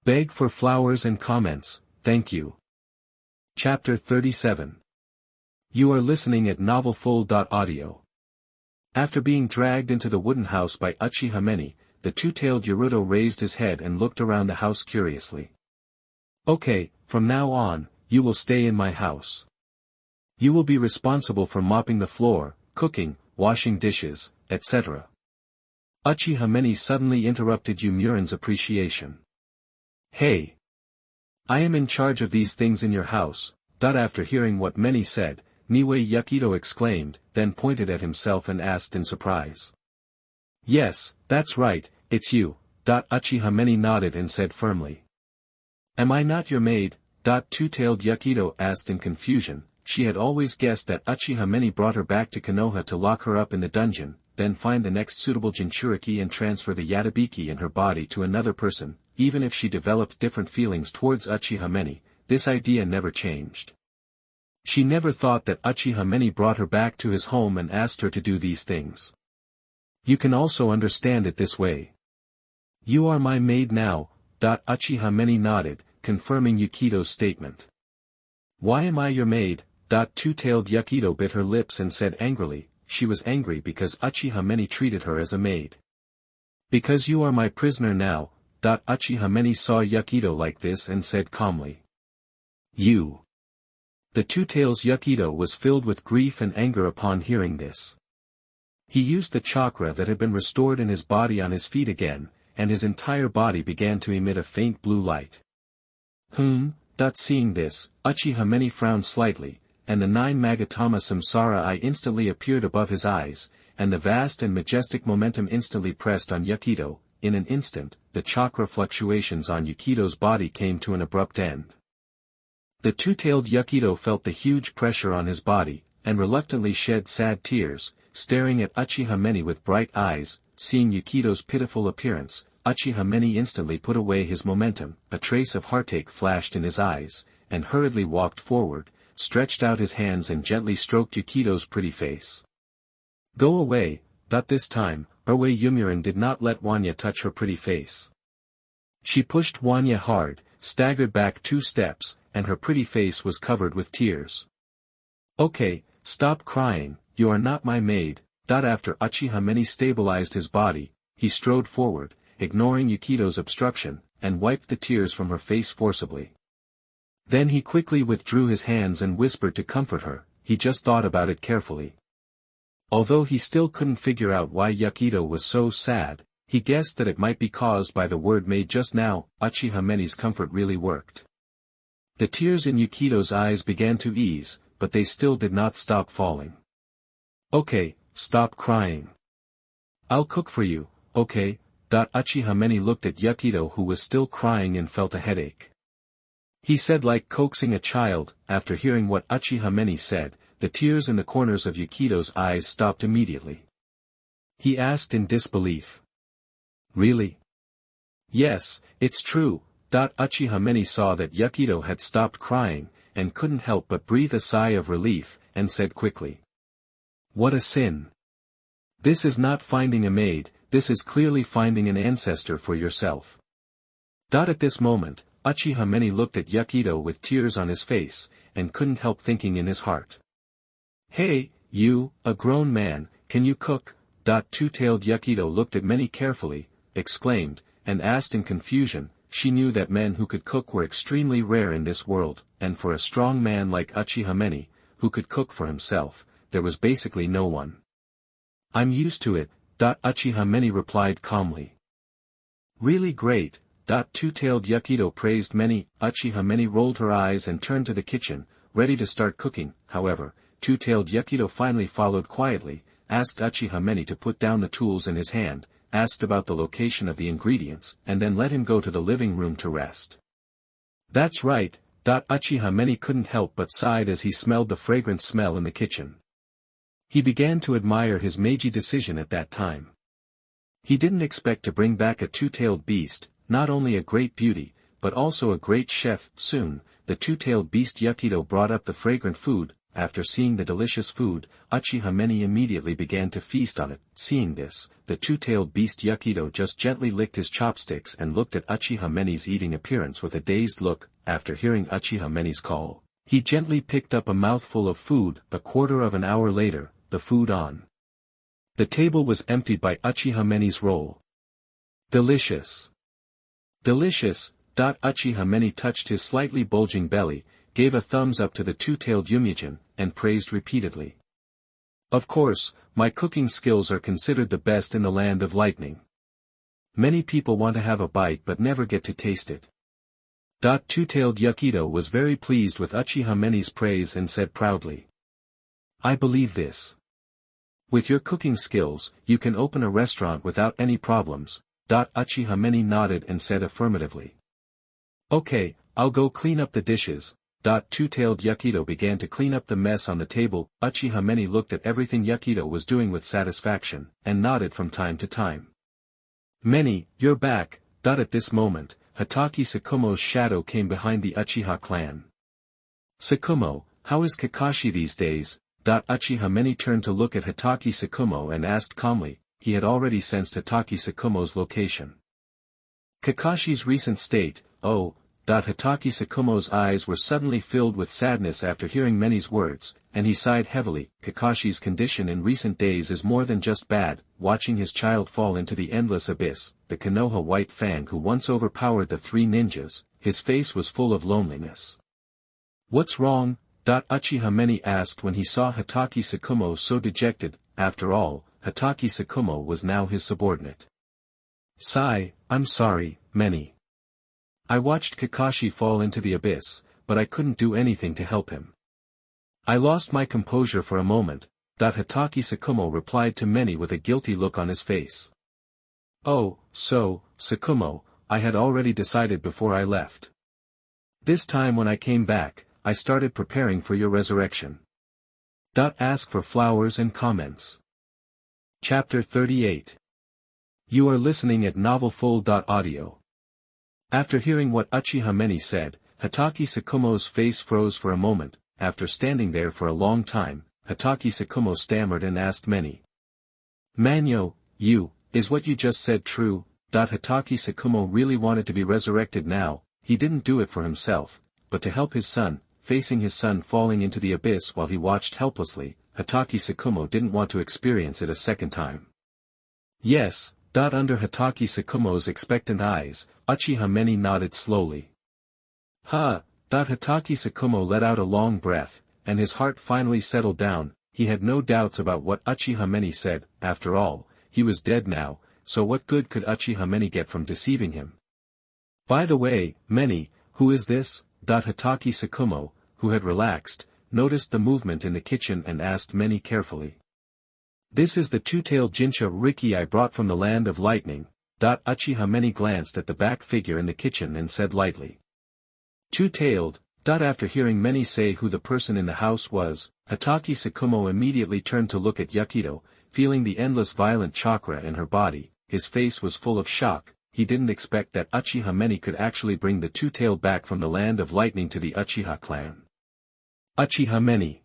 beg for flowers and comments, thank you. Chapter 37. You are listening at novelfull.audio. After being dragged into the wooden house by Uchiha Manye, the two-tailed Naruto raised his head and looked around the house curiously. "Okay, from now on, you will stay in my house. You will be responsible for mopping the floor, cooking, washing dishes, etc." Uchiha Manye suddenly interrupted Yomuran's appreciation. "Hey! I am in charge of these things in your house." After hearing what Manye said, Niue Yakido exclaimed, then pointed at himself and asked in surprise. "Yes, that's right, it's you." Uchiha Manye nodded and said firmly. "Am I not your maid?" Two-tailed Yakido asked in confusion. She had always guessed that Uchiha Manye brought her back to Konoha to lock her up in the dungeon, then find the next suitable Jinchuriki and transfer the Yatabiki in her body to another person. Even if she developed different feelings towards Uchiha Manye, this idea never changed. She never thought that Uchiha Manye brought her back to his home and asked her to do these things. You can also understand it this way. You are my maid now. Uchiha Manye nodded, confirming Yukido's statement. Why am I your maid? Two-tailed Yukido bit her lips and said angrily, she was angry because Uchiha Manye treated her as a maid. Because you are my prisoner now. Uchiha Manye saw Yukido like this and said calmly. You. The two-tails Yukido was filled with grief and anger upon hearing this. He used the chakra that had been restored in his body on his feet again, and his entire body began to emit a faint blue light. Seeing this, Uchiha Manye frowned slightly, and the Nine-magatama Samsara Eye instantly appeared above his eyes, and the vast and majestic momentum instantly pressed on Yukido. In an instant, the chakra fluctuations on Yukido's body came to an abrupt end. The two-tailed Yukido felt the huge pressure on his body, and reluctantly shed sad tears, staring at Uchiha Manye with bright eyes. Seeing Yukido's pitiful appearance, Uchiha Manye instantly put away his momentum, a trace of heartache flashed in his eyes, and hurriedly walked forward, stretched out his hands and gently stroked Yukido's pretty face. Go away. This time, Erwei Yumurin did not let Wanya touch her pretty face. She pushed Wanya hard, staggered back 2 steps, and her pretty face was covered with tears. Okay, stop crying, you are not my maid. After Uchiha Manye stabilized his body, he strode forward, ignoring Yukido's obstruction, and wiped the tears from her face forcibly. Then he quickly withdrew his hands and whispered to comfort her, he just thought about it carefully. Although he still couldn't figure out why Yukido was so sad, he guessed that it might be caused by the word made just now. Uchiha Manye's comfort really worked. The tears in Yukido's eyes began to ease, but they still did not stop falling. Okay, stop crying. I'll cook for you, okay? Uchiha Manye looked at Yukido who was still crying and felt a headache. He said like coaxing a child. After hearing what Uchiha Manye said, the tears in the corners of Yukido's eyes stopped immediately. He asked in disbelief. Really? Yes, it's true. Uchiha Manye saw that Yukido had stopped crying, and couldn't help but breathe a sigh of relief, and said quickly. What a sin. This is not finding a maid, this is clearly finding an ancestor for yourself. At this moment, Uchiha Manye looked at Yukido with tears on his face, and couldn't help thinking in his heart. Hey, you, a grown man, can you cook? Two-tailed Yukido looked at Manye carefully, exclaimed, and asked in confusion. She knew that men who could cook were extremely rare in this world, and for a strong man like Uchiha Manye, who could cook for himself, there was basically no one. I'm used to it. Uchiha Manye replied calmly. Really great. Two-tailed Yukido praised Manye. Uchiha Manye rolled her eyes and turned to the kitchen, ready to start cooking. However, two-tailed Yukido finally followed quietly, asked Uchiha Manye to put down the tools in his hand, asked about the location of the ingredients, and then let him go to the living room to rest. That's right. Uchiha Manye couldn't help but sighed as he smelled the fragrant smell in the kitchen. He began to admire his Meiji decision at that time. He didn't expect to bring back a two-tailed beast, not only a great beauty, but also a great chef. Soon, the two-tailed beast Yukido brought up the fragrant food. After seeing the delicious food, Uchiha Manye immediately began to feast on it. Seeing this, the two-tailed beast Yukido just gently licked his chopsticks and looked at Uchiha Manye's eating appearance with a dazed look. After hearing Uchiha Manye's call, he gently picked up a mouthful of food. A quarter of an hour later, the food on the table was emptied by Uchiha Manye's roll. Delicious. Delicious. Uchiha Manye touched his slightly bulging belly, gave a thumbs up to the two-tailed Yumijin, and praised repeatedly. Of course, my cooking skills are considered the best in the land of lightning. Many people want to have a bite but never get to taste it. Two-tailed Yukido was very pleased with Uchiha Manye's praise and said proudly. I believe this. With your cooking skills, you can open a restaurant without any problems. Uchiha Manye nodded and said affirmatively. Okay, I'll go clean up the dishes. Two-tailed Yukido began to clean up the mess on the table. Uchiha Manye looked at everything Yukido was doing with satisfaction, and nodded from time to time. Manye, you're back. At this moment, Hitachi Sakumo's shadow came behind the Uchiha clan. "Sakumo, how is Kakashi these days?" Uchiha Manye turned to look at Hitachi Sakumo and asked calmly. He had already sensed Hitachi Sakumo's location. Kakashi's recent state, oh. Hitachi Sakumo's eyes were suddenly filled with sadness after hearing Manye's words, and he sighed heavily. Kakashi's condition in recent days is more than just bad. Watching his child fall into the endless abyss, the Konoha White Fang who once overpowered the three ninjas, his face was full of loneliness. "What's wrong?" Uchiha Manye asked when he saw Hitachi Sakumo so dejected. After all, Hitachi Sakumo was now his subordinate. "Sigh, I'm sorry, Manye. I watched Kakashi fall into the abyss, but I couldn't do anything to help him." "I lost my composure for a moment," Hitachi Sakumo replied to Manye with a guilty look on his face. "Oh, so, Sakumo, I had already decided before I left. This time when I came back, I started preparing for your resurrection. Ask for flowers and comments." Chapter 38. You are listening at novelfull.audio. After hearing what Uchiha Manye said, Hitachi Sakumo's face froze for a moment. After standing there for a long time, Hitachi Sakumo stammered and asked Manye. "Manyo, is what you just said true?" Hitachi Sakumo really wanted to be resurrected now. He didn't do it for himself, but to help his son. Facing his son falling into the abyss while he watched helplessly, Hitachi Sakumo didn't want to experience it a second time. "Yes." Under Hitachi Sakumo's expectant eyes, Uchiha Manye nodded slowly. Hitachi Sakumo let out a long breath, and his heart finally settled down. He had no doubts about what Uchiha Manye said. After all, he was dead now, so what good could Uchiha Manye get from deceiving him? "By the way, Manye, who is this?" Hitachi Sakumo, who had relaxed, noticed the movement in the kitchen and asked Manye carefully. "This is the two-tailed Jinsha Riki I brought from the land of lightning." Uchiha Manye glanced at the back figure in the kitchen and said lightly. "Two-tailed." After hearing Manye say who the person in the house was, Hitachi Sakumo immediately turned to look at Yakido, feeling the endless violent chakra in her body. His face was full of shock. He didn't expect that Uchiha Manye could actually bring the two-tailed back from the land of lightning to the Uchiha clan. "Uchiha Manye.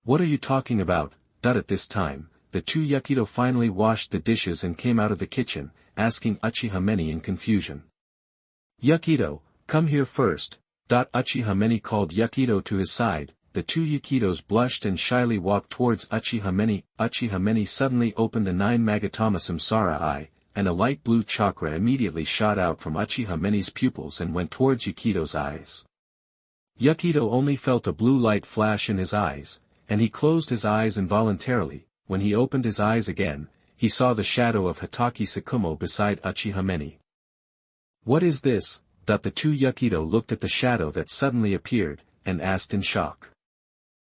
What are you talking about?" At this time, the two Yakido finally washed the dishes and came out of the kitchen, asking Uchiha Manye in confusion. "Yakido, come here first." Uchiha Manye called Yakido to his side. The two Yakidos blushed and shyly walked towards Uchiha Manye. Uchiha Manye suddenly opened the Nine-magatama Samsara Eye, and a light blue chakra immediately shot out from Uchiha Manye's pupils and went towards Yakido's eyes. Yakido only felt a blue light flash in his eyes, and he closed his eyes involuntarily. When he opened his eyes again, he saw the shadow of Hitachi Sakumo beside Uchiha Manye. "What is this?" The two Yakido looked at the shadow that suddenly appeared, and asked in shock.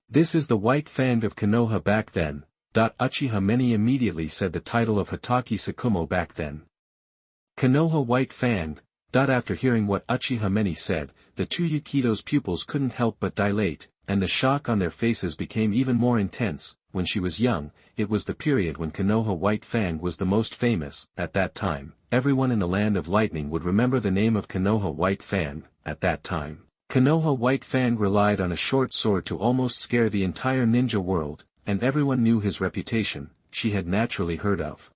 "This is the White Fang of Konoha back then." Uchiha Manye immediately said the title of Hitachi Sakumo back then. Konoha White Fang. After hearing what Uchiha Manye said, the two Yakido's pupils couldn't help but dilate, and the shock on their faces became even more intense. When she was young, it was the period when Konoha White Fang was the most famous. At that time, everyone in the land of lightning would remember the name of Konoha White Fang. At that time, Konoha White Fang relied on a short sword to almost scare the entire ninja world, and everyone knew his reputation. She had naturally heard of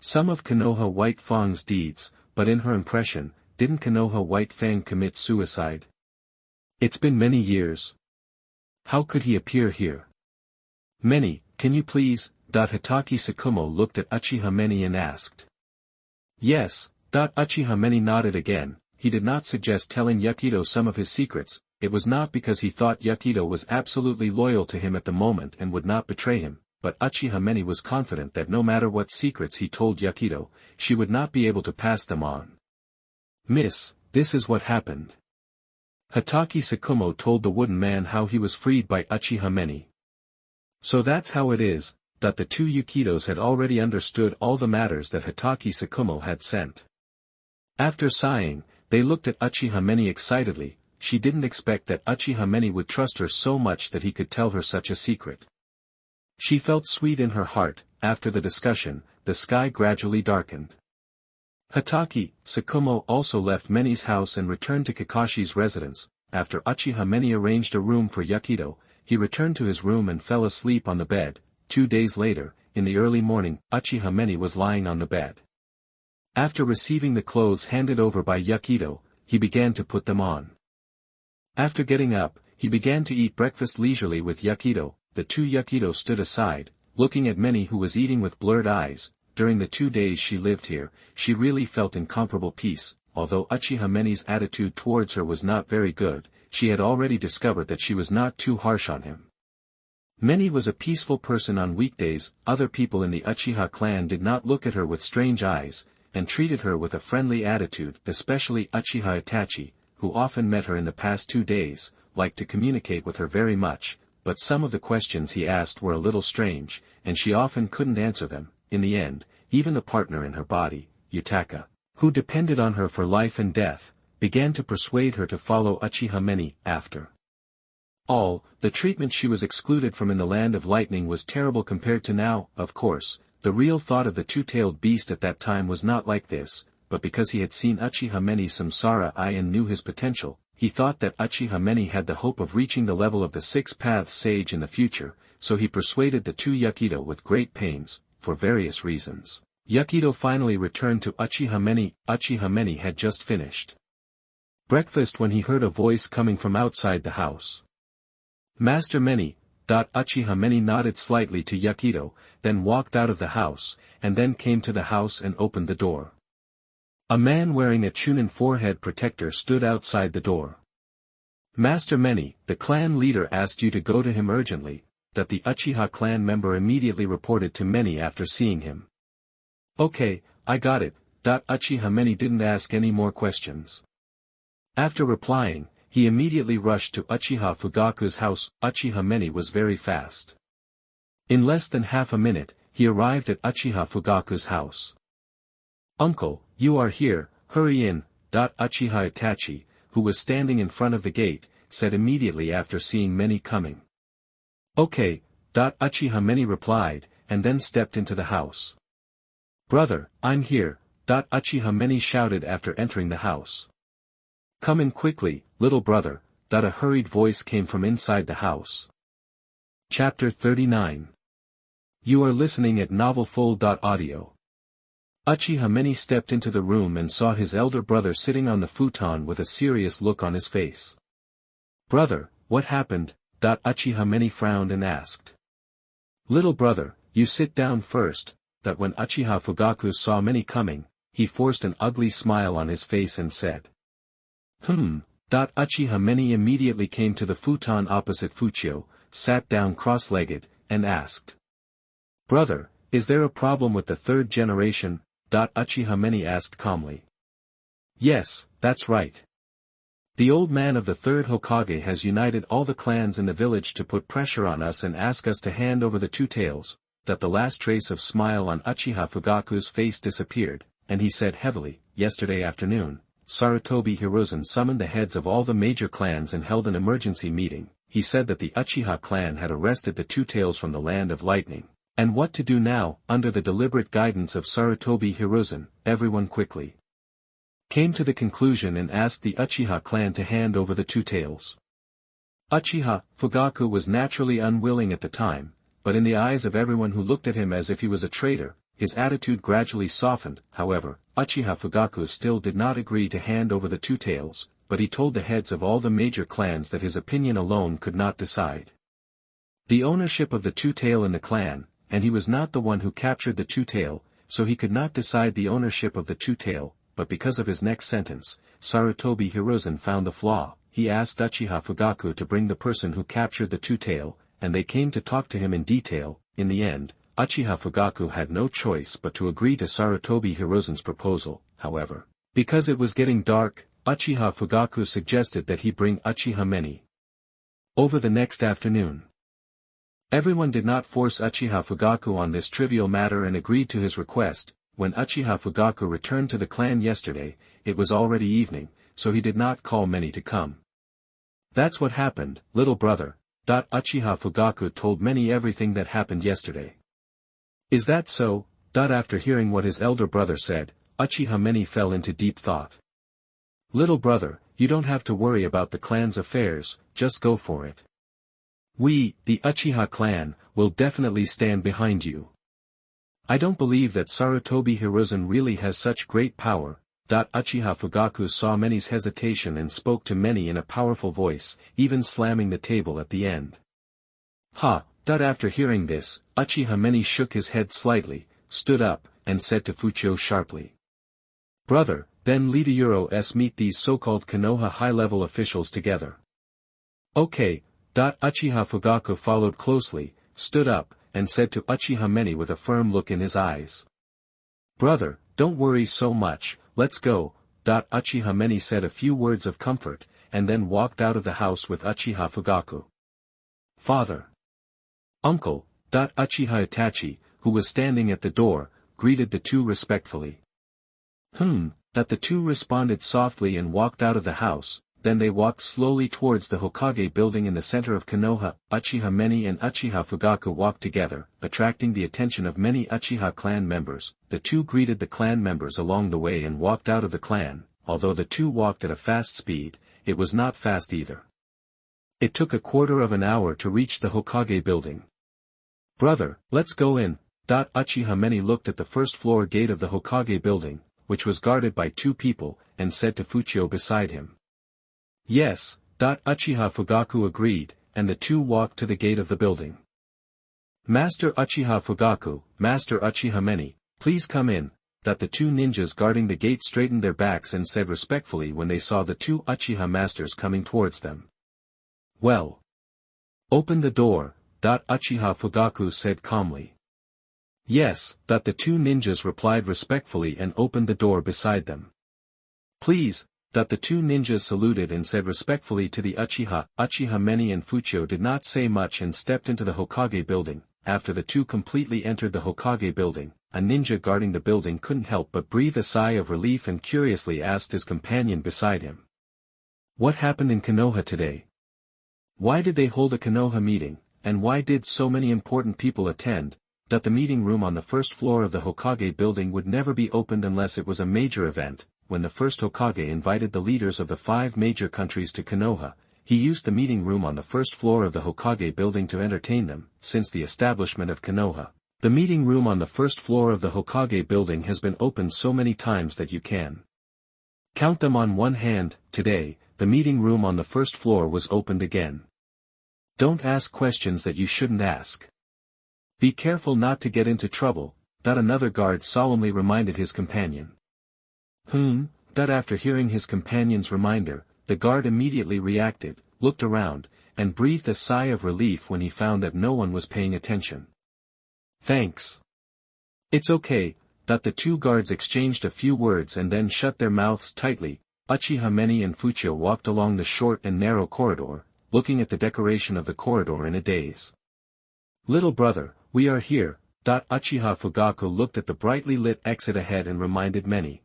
some of Konoha White Fang's deeds, but in her impression, didn't Konoha White Fang commit suicide? It's been many years. How could he appear here? "Manye, can you please?" Hitachi Sakumo looked at Uchiha Manye and asked. "Yes." Uchiha Manye nodded again. He did not suggest telling Yakido some of his secrets. It was not because he thought Yakido was absolutely loyal to him at the moment and would not betray him, but Uchiha Manye was confident that no matter what secrets he told Yakido, she would not be able to pass them on. "Miss, this is what happened." Hitachi Sakumo told the wooden man how he was freed by Uchiha Manye. So that's how it is, that the two Yakidos had already understood all the matters that Hitachi Sakumo had sent. After sighing, they looked at Uchiha Manye excitedly. She didn't expect that Uchiha Manye would trust her so much that he could tell her such a secret. She felt sweet in her heart. After the discussion, the sky gradually darkened. Hatake, Tsukumo also left Manye's house and returned to Kakashi's residence. After Uchiha Manye arranged a room for Yakido, he returned to his room and fell asleep on the bed. 2 days later, in the early morning, Uchiha Manye was lying on the bed. After receiving the clothes handed over by Yakido, he began to put them on. After getting up, he began to eat breakfast leisurely with Yakido. The two Yakido stood aside, looking at Manye, who was eating with blurred eyes. During the 2 days she lived here, she really felt incomparable peace. Although Uchiha Manye's attitude towards her was not very good, she had already discovered that she was not too harsh on him. Manye was a peaceful person on weekdays. Other people in the Uchiha clan did not look at her with strange eyes, and treated her with a friendly attitude. Especially Uchiha Itachi, who often met her in the past 2 days, liked to communicate with her very much, but some of the questions he asked were a little strange, and she often couldn't answer them. In the end, even the partner in her body, Yutaka, who depended on her for life and death, began to persuade her to follow Uchiha Manye. After all, the treatment she was excluded from in the Land of Lightning was terrible compared to now. Of course, the real thought of the two-tailed beast at that time was not like this, but because he had seen Uchiha Manye's Samsara Eye and knew his potential, he thought that Uchiha Manye had the hope of reaching the level of the 6 Paths Sage in the future, so he persuaded the two Yakido with great pains, for various reasons. Yakido finally returned to Uchiha Manye. Uchiha Manye had just finished breakfast when he heard a voice coming from outside the house. Master Manye. Uchiha Manye nodded slightly to Yakido, then walked out of the house, and then came to the house and opened the door. A man wearing a Chunin forehead protector stood outside the door. Master Manye, the clan leader asked you to go to him urgently. That the Uchiha clan member immediately reported to Manye after seeing him. Okay, I got it. Uchiha Manye didn't ask any more questions. After replying, he immediately rushed to Uchiha Fugaku's house. Uchiha Manye was very fast. In less than half a minute, he arrived at Uchiha Fugaku's house. Uncle, you are here, hurry in. Uchiha Itachi, who was standing in front of the gate, said immediately after seeing Manye coming. Okay, Uchiha Manye replied, and then stepped into the house. Brother, I'm here, Uchiha Manye shouted after entering the house. Come in quickly, little brother, a hurried voice came from inside the house. Chapter 39. You are listening at novelfull.audio. Uchiha Manye stepped into the room and saw his elder brother sitting on the futon with a serious look on his face. Brother, what happened? Uchiha Manye frowned and asked. Little brother, you sit down first. When Uchiha Fugaku saw Manye coming, he forced an ugly smile on his face and said. Uchiha Manye immediately came to the futon opposite Fuchio, sat down cross-legged, and asked. Brother, is there a problem with the 3rd generation? Uchiha Manye asked calmly. Yes, that's right. The old man of the 3rd Hokage has united all the clans in the village to put pressure on us and ask us to hand over the 2 tails. The last trace of smile on Uchiha Fugaku's face disappeared, and he said heavily, yesterday afternoon, Sarutobi Hiruzen summoned the heads of all the major clans and held an emergency meeting. He said that the Uchiha clan had arrested the 2 tails from the Land of Lightning. And what to do now? Under the deliberate guidance of Sarutobi Hiruzen, everyone quickly came to the conclusion and asked the Uchiha clan to hand over the 2 tails. Uchiha Fugaku was naturally unwilling at the time, but in the eyes of everyone who looked at him as if he was a traitor, his attitude gradually softened. However, Uchiha Fugaku still did not agree to hand over the 2 tails, but he told the heads of all the major clans that his opinion alone could not decide the ownership of the 2 tail in the clan, and he was not the one who captured the 2 tail, so he could not decide the ownership of the 2 tail. But because of his next sentence, Sarutobi Hiruzen found the flaw. He asked Uchiha Fugaku to bring the person who captured the 2 tail, and they came to talk to him in detail. In the end, Uchiha Fugaku had no choice but to agree to Sarutobi Hiruzen's proposal. However, because it was getting dark, Uchiha Fugaku suggested that he bring Uchiha Manye over the next afternoon. Everyone did not force Uchiha Fugaku on this trivial matter and agreed to his request. When Uchiha Fugaku returned to the clan yesterday, it was already evening, so he did not call Manye to come. That's what happened, little brother. Uchiha Fugaku told Manye everything that happened yesterday. Is that so? After hearing what his elder brother said, Uchiha Manye fell into deep thought. Little brother, you don't have to worry about the clan's affairs, just go for it. We, the Uchiha clan, will definitely stand behind you. I don't believe that Sarutobi Hiruzen really has such great power. Uchiha Fugaku saw Manye's hesitation and spoke to Manye in a powerful voice, even slamming the table at the end. Ha! After hearing this, Uchiha Manye shook his head slightly, stood up, and said to Fuchio sharply. Brother, then lead us meet these so-called Konoha high-level officials together. Okay. Uchiha Fugaku followed closely, stood up, and said to Uchiha Manye with a firm look in his eyes. Brother, don't worry so much, let's go. Uchiha Manye said a few words of comfort, and then walked out of the house with Uchiha Fugaku. Father. Uncle. Uchiha Itachi, who was standing at the door, greeted the two respectfully. The two responded softly and walked out of the house. Then they walked slowly towards the Hokage building in the center of Konoha. Uchiha Manye and Uchiha Fugaku walked together, attracting the attention of many Uchiha clan members. The two greeted the clan members along the way and walked out of the clan. Although the two walked at a fast speed, it was not fast either. It took a quarter of an hour to reach the Hokage building. Brother, let's go in. Uchiha Manye looked at the first floor gate of the Hokage building, which was guarded by two people, and said to Fuchio beside him. Yes. Uchiha Fugaku agreed, and the two walked to the gate of the building. Master Uchiha Fugaku, Master Uchiha Manye, please come in. The two ninjas guarding the gate straightened their backs and said respectfully when they saw the two Uchiha masters coming towards them. Well. Open the door. Uchiha Fugaku said calmly. Yes. The two ninjas replied respectfully and opened the door beside them. Please. The two ninjas saluted and said respectfully to the Uchiha. Uchiha Manye and Fuchio did not say much and stepped into the Hokage building. After the two completely entered the Hokage building, a ninja guarding the building couldn't help but breathe a sigh of relief and curiously asked his companion beside him. What happened in Konoha today? Why did they hold a Konoha meeting, and why did so many important people attend? The meeting room on the first floor of the Hokage building would never be opened unless it was a major event. When the first Hokage invited the leaders of the 5 major countries to Konoha, he used the meeting room on the first floor of the Hokage building to entertain them. Since the establishment of Konoha, the meeting room on the first floor of the Hokage building has been opened so many times that you can count them on one hand. Today, the meeting room on the first floor was opened again. Don't ask questions that you shouldn't ask. Be careful not to get into trouble. Another guard solemnly reminded his companion. After hearing his companion's reminder, the guard immediately reacted, looked around, and breathed a sigh of relief when he found that no one was paying attention. Thanks. It's okay. The two guards exchanged a few words and then shut their mouths tightly. Uchiha Manye and Fuchio walked along the short and narrow corridor, looking at the decoration of the corridor in a daze. Little brother, we are here. Uchiha Fugaku looked at the brightly lit exit ahead and reminded Manye.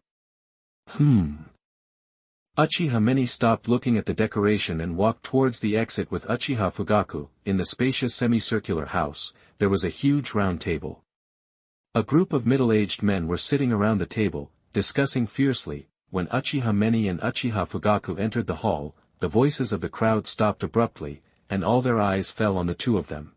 Uchiha Manye stopped looking at the decoration and walked towards the exit with Uchiha Fugaku. In the spacious semicircular house, there was a huge round table. A group of middle-aged men were sitting around the table, discussing fiercely. When Uchiha Manye and Uchiha Fugaku entered the hall, the voices of the crowd stopped abruptly, and all their eyes fell on the two of them.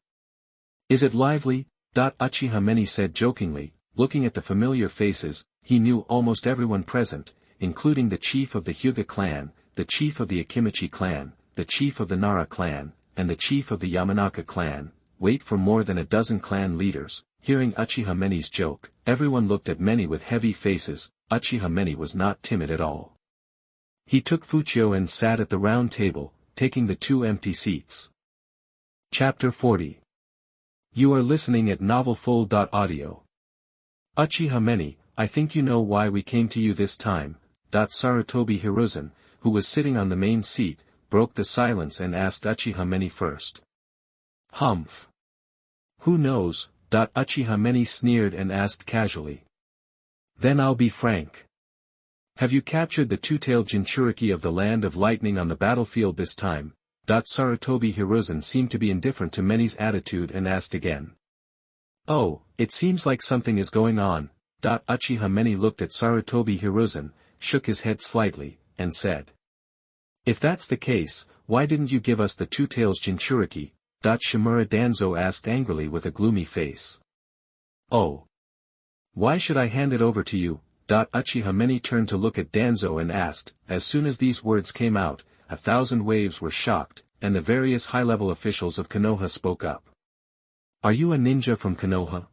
Is it lively? Uchiha Manye said jokingly, looking at the familiar faces. He knew almost everyone present, including the chief of the Hyuga clan, the chief of the Akimichi clan, the chief of the Nara clan, and the chief of the Yamanaka clan. Wait for more than a dozen clan leaders. Hearing Uchiha Manye's joke, everyone looked at Manye with heavy faces. Uchiha Manye was not timid at all. He took Fuchio and sat at the round table, taking the two empty seats. Chapter 40. You are listening at novelfull.audio. Uchiha Manye, I think you know why we came to you this time. Sarutobi Hiruzen, who was sitting on the main seat, broke the silence and asked Uchiha Manye first. Humph. Who knows? Uchiha Manye sneered and asked casually. Then I'll be frank. Have you captured the two-tailed Jinchuriki of the Land of Lightning on the battlefield this time? Sarutobi Hiruzen seemed to be indifferent to Manye's attitude and asked again. Oh, it seems like something is going on. Uchiha Manye looked at Sarutobi Hiruzen, shook his head slightly, and said. If that's the case, why didn't you give us the two tails Jinchuriki? Shimura Danzo asked angrily with a gloomy face. Oh. Why should I hand it over to you? Uchiha Manye turned to look at Danzo and asked. As soon as these words came out, 1,000 waves were shocked, and the various high-level officials of Konoha spoke up. Are you a ninja from Konoha?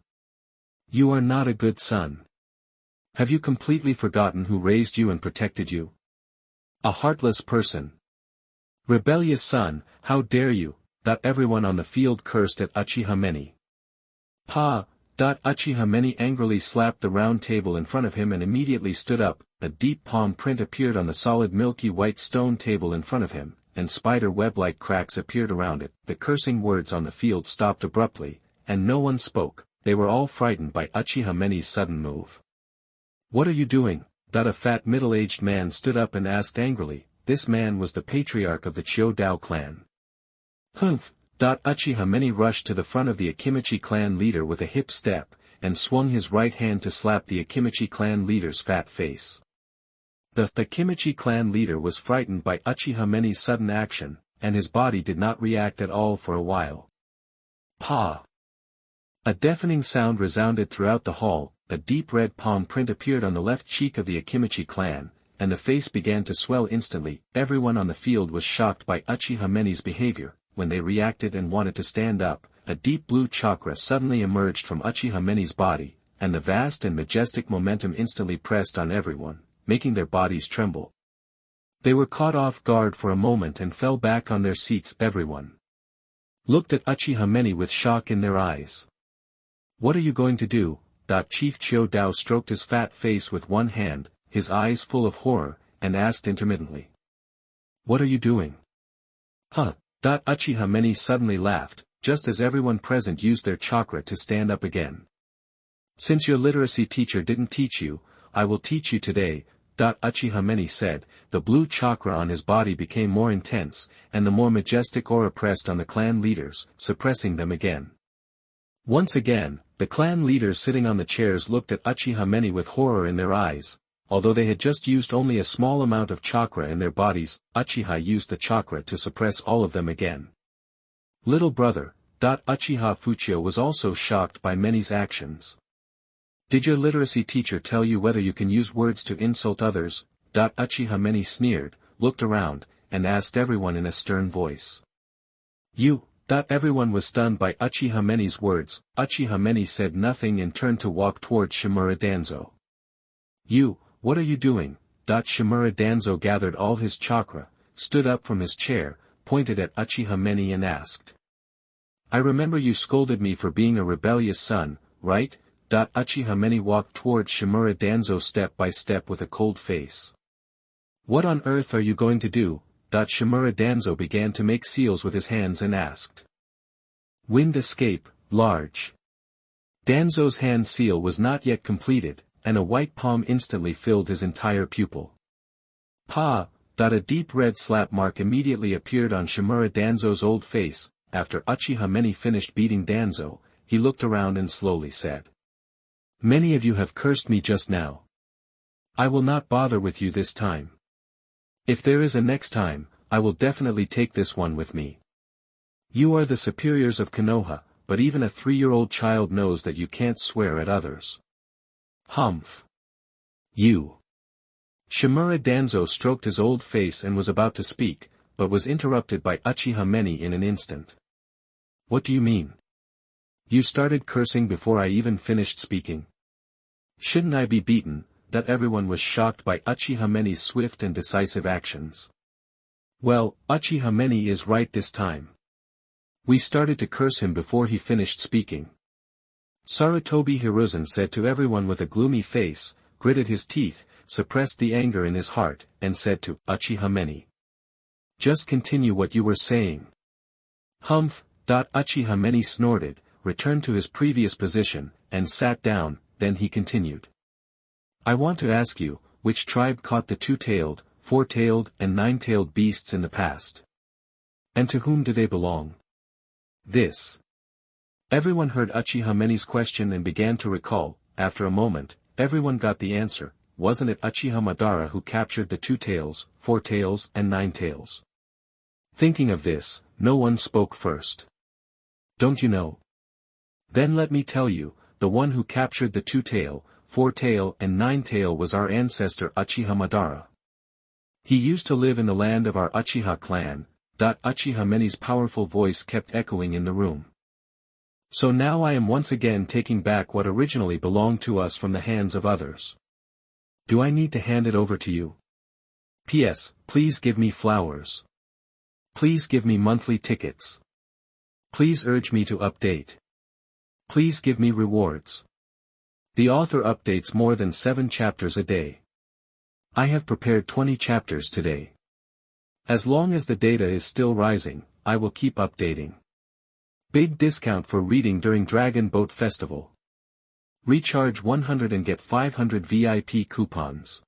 You are not a good son. Have you completely forgotten who raised you and protected you? A heartless person. Rebellious son, how dare you? Everyone on the field cursed at Uchiha Manye. Pa! Uchiha Manye angrily slapped the round table in front of him and immediately stood up. A deep palm print appeared on the solid milky white stone table in front of him, and spider web-like cracks appeared around it. The cursing words on the field stopped abruptly, and no one spoke. They were all frightened by Uchiha Manye's sudden move. What are you doing? A fat middle-aged man stood up and asked angrily. This man was the patriarch of the Chiodao clan. Humph! Uchiha Manye rushed to the front of the Akimichi clan leader with a hip step, and swung his right hand to slap the Akimichi clan leader's fat face. The Akimichi clan leader was frightened by Uchiha Manye's sudden action, and his body did not react at all for a while. Pa! A deafening sound resounded throughout the hall. A deep red palm print appeared on the left cheek of the Akimichi clan, and the face began to swell instantly. Everyone on the field was shocked by Uchiha Manye's behavior. When they reacted and wanted to stand up, a deep blue chakra suddenly emerged from Uchiha Manye's body, and the vast and majestic momentum instantly pressed on everyone, making their bodies tremble. They were caught off guard for a moment and fell back on their seats. Everyone looked at Uchiha Manye with shock in their eyes. What are you going to do? Chief Chiodao stroked his fat face with one hand, his eyes full of horror, and asked intermittently. What are you doing? Huh? Uchiha Manye suddenly laughed, just as everyone present used their chakra to stand up again. Since your literacy teacher didn't teach you, I will teach you today, Uchiha Manye said. The blue chakra on his body became more intense, and the more majestic aura pressed on the clan leaders, suppressing them again. Once again, the clan leaders sitting on the chairs looked at Uchiha Manye with horror in their eyes. Although they had just used only a small amount of chakra in their bodies, Uchiha used the chakra to suppress all of them again. Little brother, Uchiha Fugaku was also shocked by Manye's actions. Did your literacy teacher tell you whether you can use words to insult others? Uchiha Manye sneered, looked around, and asked everyone in a stern voice. You. Everyone was stunned by Uchiha Manye's words. Uchiha Manye said nothing and turned to walk towards Shimura Danzo. You, what are you doing? Shimura Danzo gathered all his chakra, stood up from his chair, pointed at Uchiha Manye and asked. I remember you scolded me for being a rebellious son, right? Uchiha Manye walked towards Shimura Danzo step by step with a cold face. What on earth are you going to do? Shimura Danzo began to make seals with his hands and asked. Wind escape, large. Danzo's hand seal was not yet completed, and a white palm instantly filled his entire pupil. Pa! A deep red slap mark immediately appeared on Shimura Danzo's old face. After Uchiha Manye finished beating Danzo, he looked around and slowly said. Many of you have cursed me just now. I will not bother with you this time. If there is a next time, I will definitely take this one with me. You are the superiors of Konoha, but even a 3-year-old child knows that you can't swear at others. Humph. You. Shimura Danzo stroked his old face and was about to speak, but was interrupted by Uchiha Manye in an instant. What do you mean? You started cursing before I even finished speaking. Shouldn't I be beaten? Everyone was shocked by Uchiha Manye's swift and decisive actions. Well, Uchiha Manye is right this time. We started to curse him before he finished speaking. Sarutobi Hiruzen said to everyone with a gloomy face, gritted his teeth, suppressed the anger in his heart, and said to Uchiha Manye. Just continue what you were saying. Humph! Uchiha Manye snorted, returned to his previous position, and sat down. Then he continued. I want to ask you, which tribe caught the 2-tailed, 4-tailed, and 9-tailed beasts in the past? And to whom do they belong? This. Everyone heard Uchiha Manye's question and began to recall. After a moment, everyone got the answer, wasn't it Uchiha Madara who captured the 2 tails, 4 tails and 9 tails? Thinking of this, no one spoke first. Don't you know? Then let me tell you, the one who captured the 2-tail, 4-tail and 9-tail was our ancestor Uchiha Madara. He used to live in the land of our Uchiha clan. Uchiha Manye's powerful voice kept echoing in the room. So now I am once again taking back what originally belonged to us from the hands of others. Do I need to hand it over to you? P.S. Please give me flowers. Please give me monthly tickets. Please urge me to update. Please give me rewards. The author updates more than 7 chapters a day. I have prepared 20 chapters today. As long as the data is still rising, I will keep updating. Big discount for reading during Dragon Boat Festival. Recharge 100 and get 500 VIP coupons.